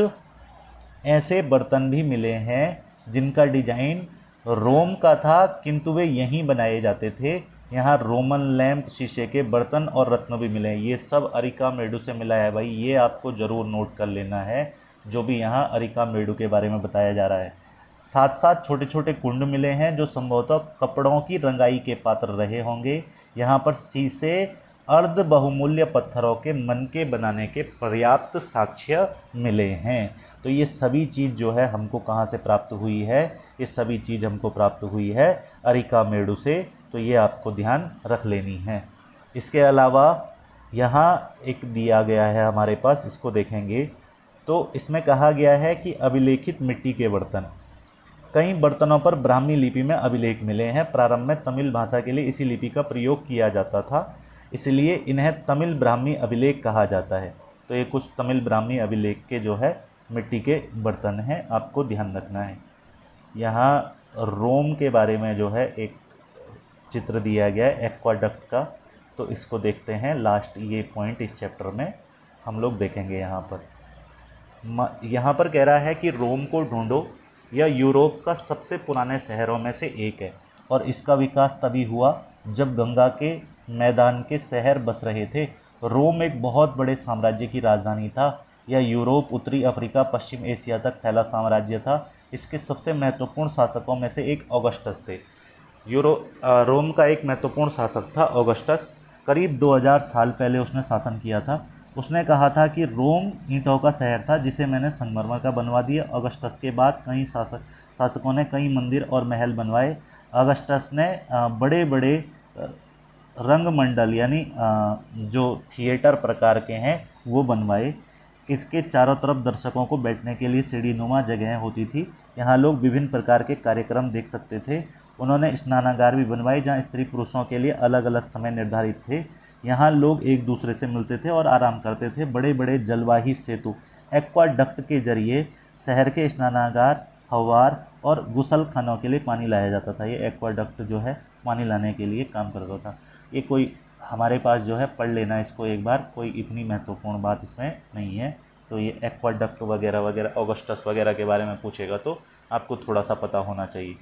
ऐसे बर्तन भी मिले हैं जिनका डिजाइन रोम का था, किंतु वे यहीं बनाए जाते थे। यहाँ रोमन लैंप, शीशे के बर्तन और रत्न भी मिले हैं। ये सब अरिकामेडु से मिला है भाई, ये आपको ज़रूर नोट कर लेना है जो भी यहाँ अरिकामेडु के बारे में बताया जा रहा है। साथ साथ छोटे छोटे कुंड मिले हैं जो संभवतः कपड़ों की रंगाई के पात्र रहे होंगे। यहाँ पर शीशे अर्ध बहुमूल्य पत्थरों के मनके बनाने के पर्याप्त साक्ष्य मिले हैं। तो ये सभी चीज़ जो है हमको कहाँ से प्राप्त हुई है, ये सभी चीज़ हमको प्राप्त हुई है अरिकामेडु से। तो ये आपको ध्यान रख लेनी है। इसके अलावा यहाँ एक दिया गया है हमारे पास, इसको देखेंगे तो इसमें कहा गया है कि अभिलेखित मिट्टी के बर्तन, कई बर्तनों पर ब्राह्मी लिपि में अभिलेख मिले हैं। प्रारंभ में तमिल भाषा के लिए इसी लिपि का प्रयोग किया जाता था, इसलिए इन्हें तमिल ब्राह्मी अभिलेख कहा जाता है। तो ये कुछ तमिल ब्राह्मी अभिलेख के जो है मिट्टी के बर्तन हैं, आपको ध्यान रखना है। यहाँ रोम के बारे में जो है एक चित्र दिया गया है एक्वाडक्ट का, तो इसको देखते हैं। लास्ट ये पॉइंट इस चैप्टर में हम लोग देखेंगे। यहाँ पर कह रहा है कि रोम को ढूंढो, यह यूरोप का सबसे पुराने शहरों में से एक है और इसका विकास तभी हुआ जब गंगा के मैदान के शहर बस रहे थे। रोम एक बहुत बड़े साम्राज्य की राजधानी था। यह यूरोप, उत्तरी अफ्रीका, पश्चिम एशिया तक फैला साम्राज्य था। इसके सबसे महत्वपूर्ण शासकों में से एक ऑगस्टस थे। रोम का एक महत्वपूर्ण शासक था ऑगस्टस। करीब 2000 साल पहले उसने शासन किया था। उसने कहा था कि रोम ईंटों का शहर था जिसे मैंने संगमरमर का बनवा दिया। ऑगस्टस के बाद कई शासकों ने कई मंदिर और महल बनवाए। ऑगस्टस ने बड़े बड़े रंगमंडल यानी जो थिएटर प्रकार के हैं वो बनवाए। इसके चारों तरफ दर्शकों को बैठने के लिए सीढ़ीनुमा जगहें होती थी। यहाँ लोग विभिन्न प्रकार के कार्यक्रम देख सकते थे। उन्होंने स्नानागार भी बनवाए जहाँ स्त्री पुरुषों के लिए अलग अलग समय निर्धारित थे। यहाँ लोग एक दूसरे से मिलते थे और आराम करते थे। बड़े बड़े जलवाही सेतु एक्वाडक्ट के जरिए शहर के स्नानागार, फव्वार और गुसल खानों के लिए पानी लाया जाता था। ये एक्वाडक्ट जो है पानी लाने के लिए काम करता था। ये कोई हमारे पास जो है पढ़ लेना इसको एक बार, कोई इतनी महत्वपूर्ण बात इसमें नहीं है। तो ये एक्वाडक्ट वगैरह वगैरह ऑगस्टस वगैरह के बारे में पूछेगा तो आपको थोड़ा सा पता होना चाहिए।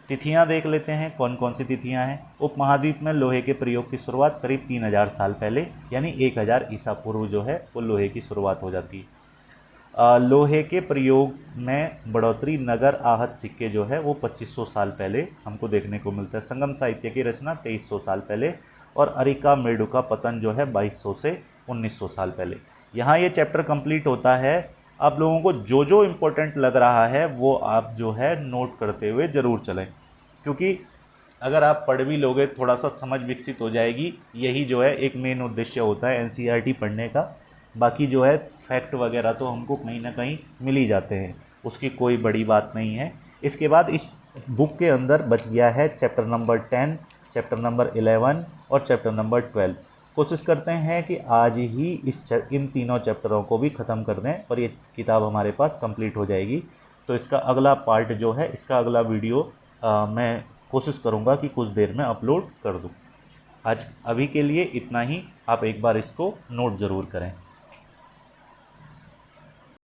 तिथियां देख लेते हैं कौन कौन सी तिथियां हैं। उपमहाद्वीप में लोहे के प्रयोग की शुरुआत करीब 3000 साल पहले यानी 1000 ईसा पूर्व जो है वो लोहे की शुरुआत हो जाती है। लोहे के प्रयोग में बढ़ोतरी नगर आहत सिक्के जो है वो 2500 साल पहले हमको देखने को मिलता है। संगम साहित्य की रचना 2300 साल पहले और अरिकामेडु का पतन जो है 2200 से 1900 साल पहले। यहाँ ये चैप्टर कंप्लीट होता है। आप लोगों को जो जो इम्पोर्टेंट लग रहा है वो आप जो है नोट करते हुए ज़रूर चलें, क्योंकि अगर आप पढ़ भी लोगे थोड़ा सा समझ विकसित हो जाएगी। यही जो है एक मेन उद्देश्य होता है एनसीईआरटी पढ़ने का। बाकी जो है फैक्ट वगैरह तो हमको कहीं ना कहीं मिल ही जाते हैं, उसकी कोई बड़ी बात नहीं है। इसके बाद इस बुक के अंदर बच गया है चैप्टर नंबर 10, चैप्टर नंबर 11 और चैप्टर नंबर 12। कोशिश करते हैं कि आज ही इन तीनों चैप्टरों को भी ख़त्म कर दें और ये किताब हमारे पास कंप्लीट हो जाएगी। तो इसका अगला पार्ट जो है, इसका अगला वीडियो मैं कोशिश करूँगा कि कुछ देर में अपलोड कर दूँ। अभी के लिए इतना ही। आप एक बार इसको नोट ज़रूर करें।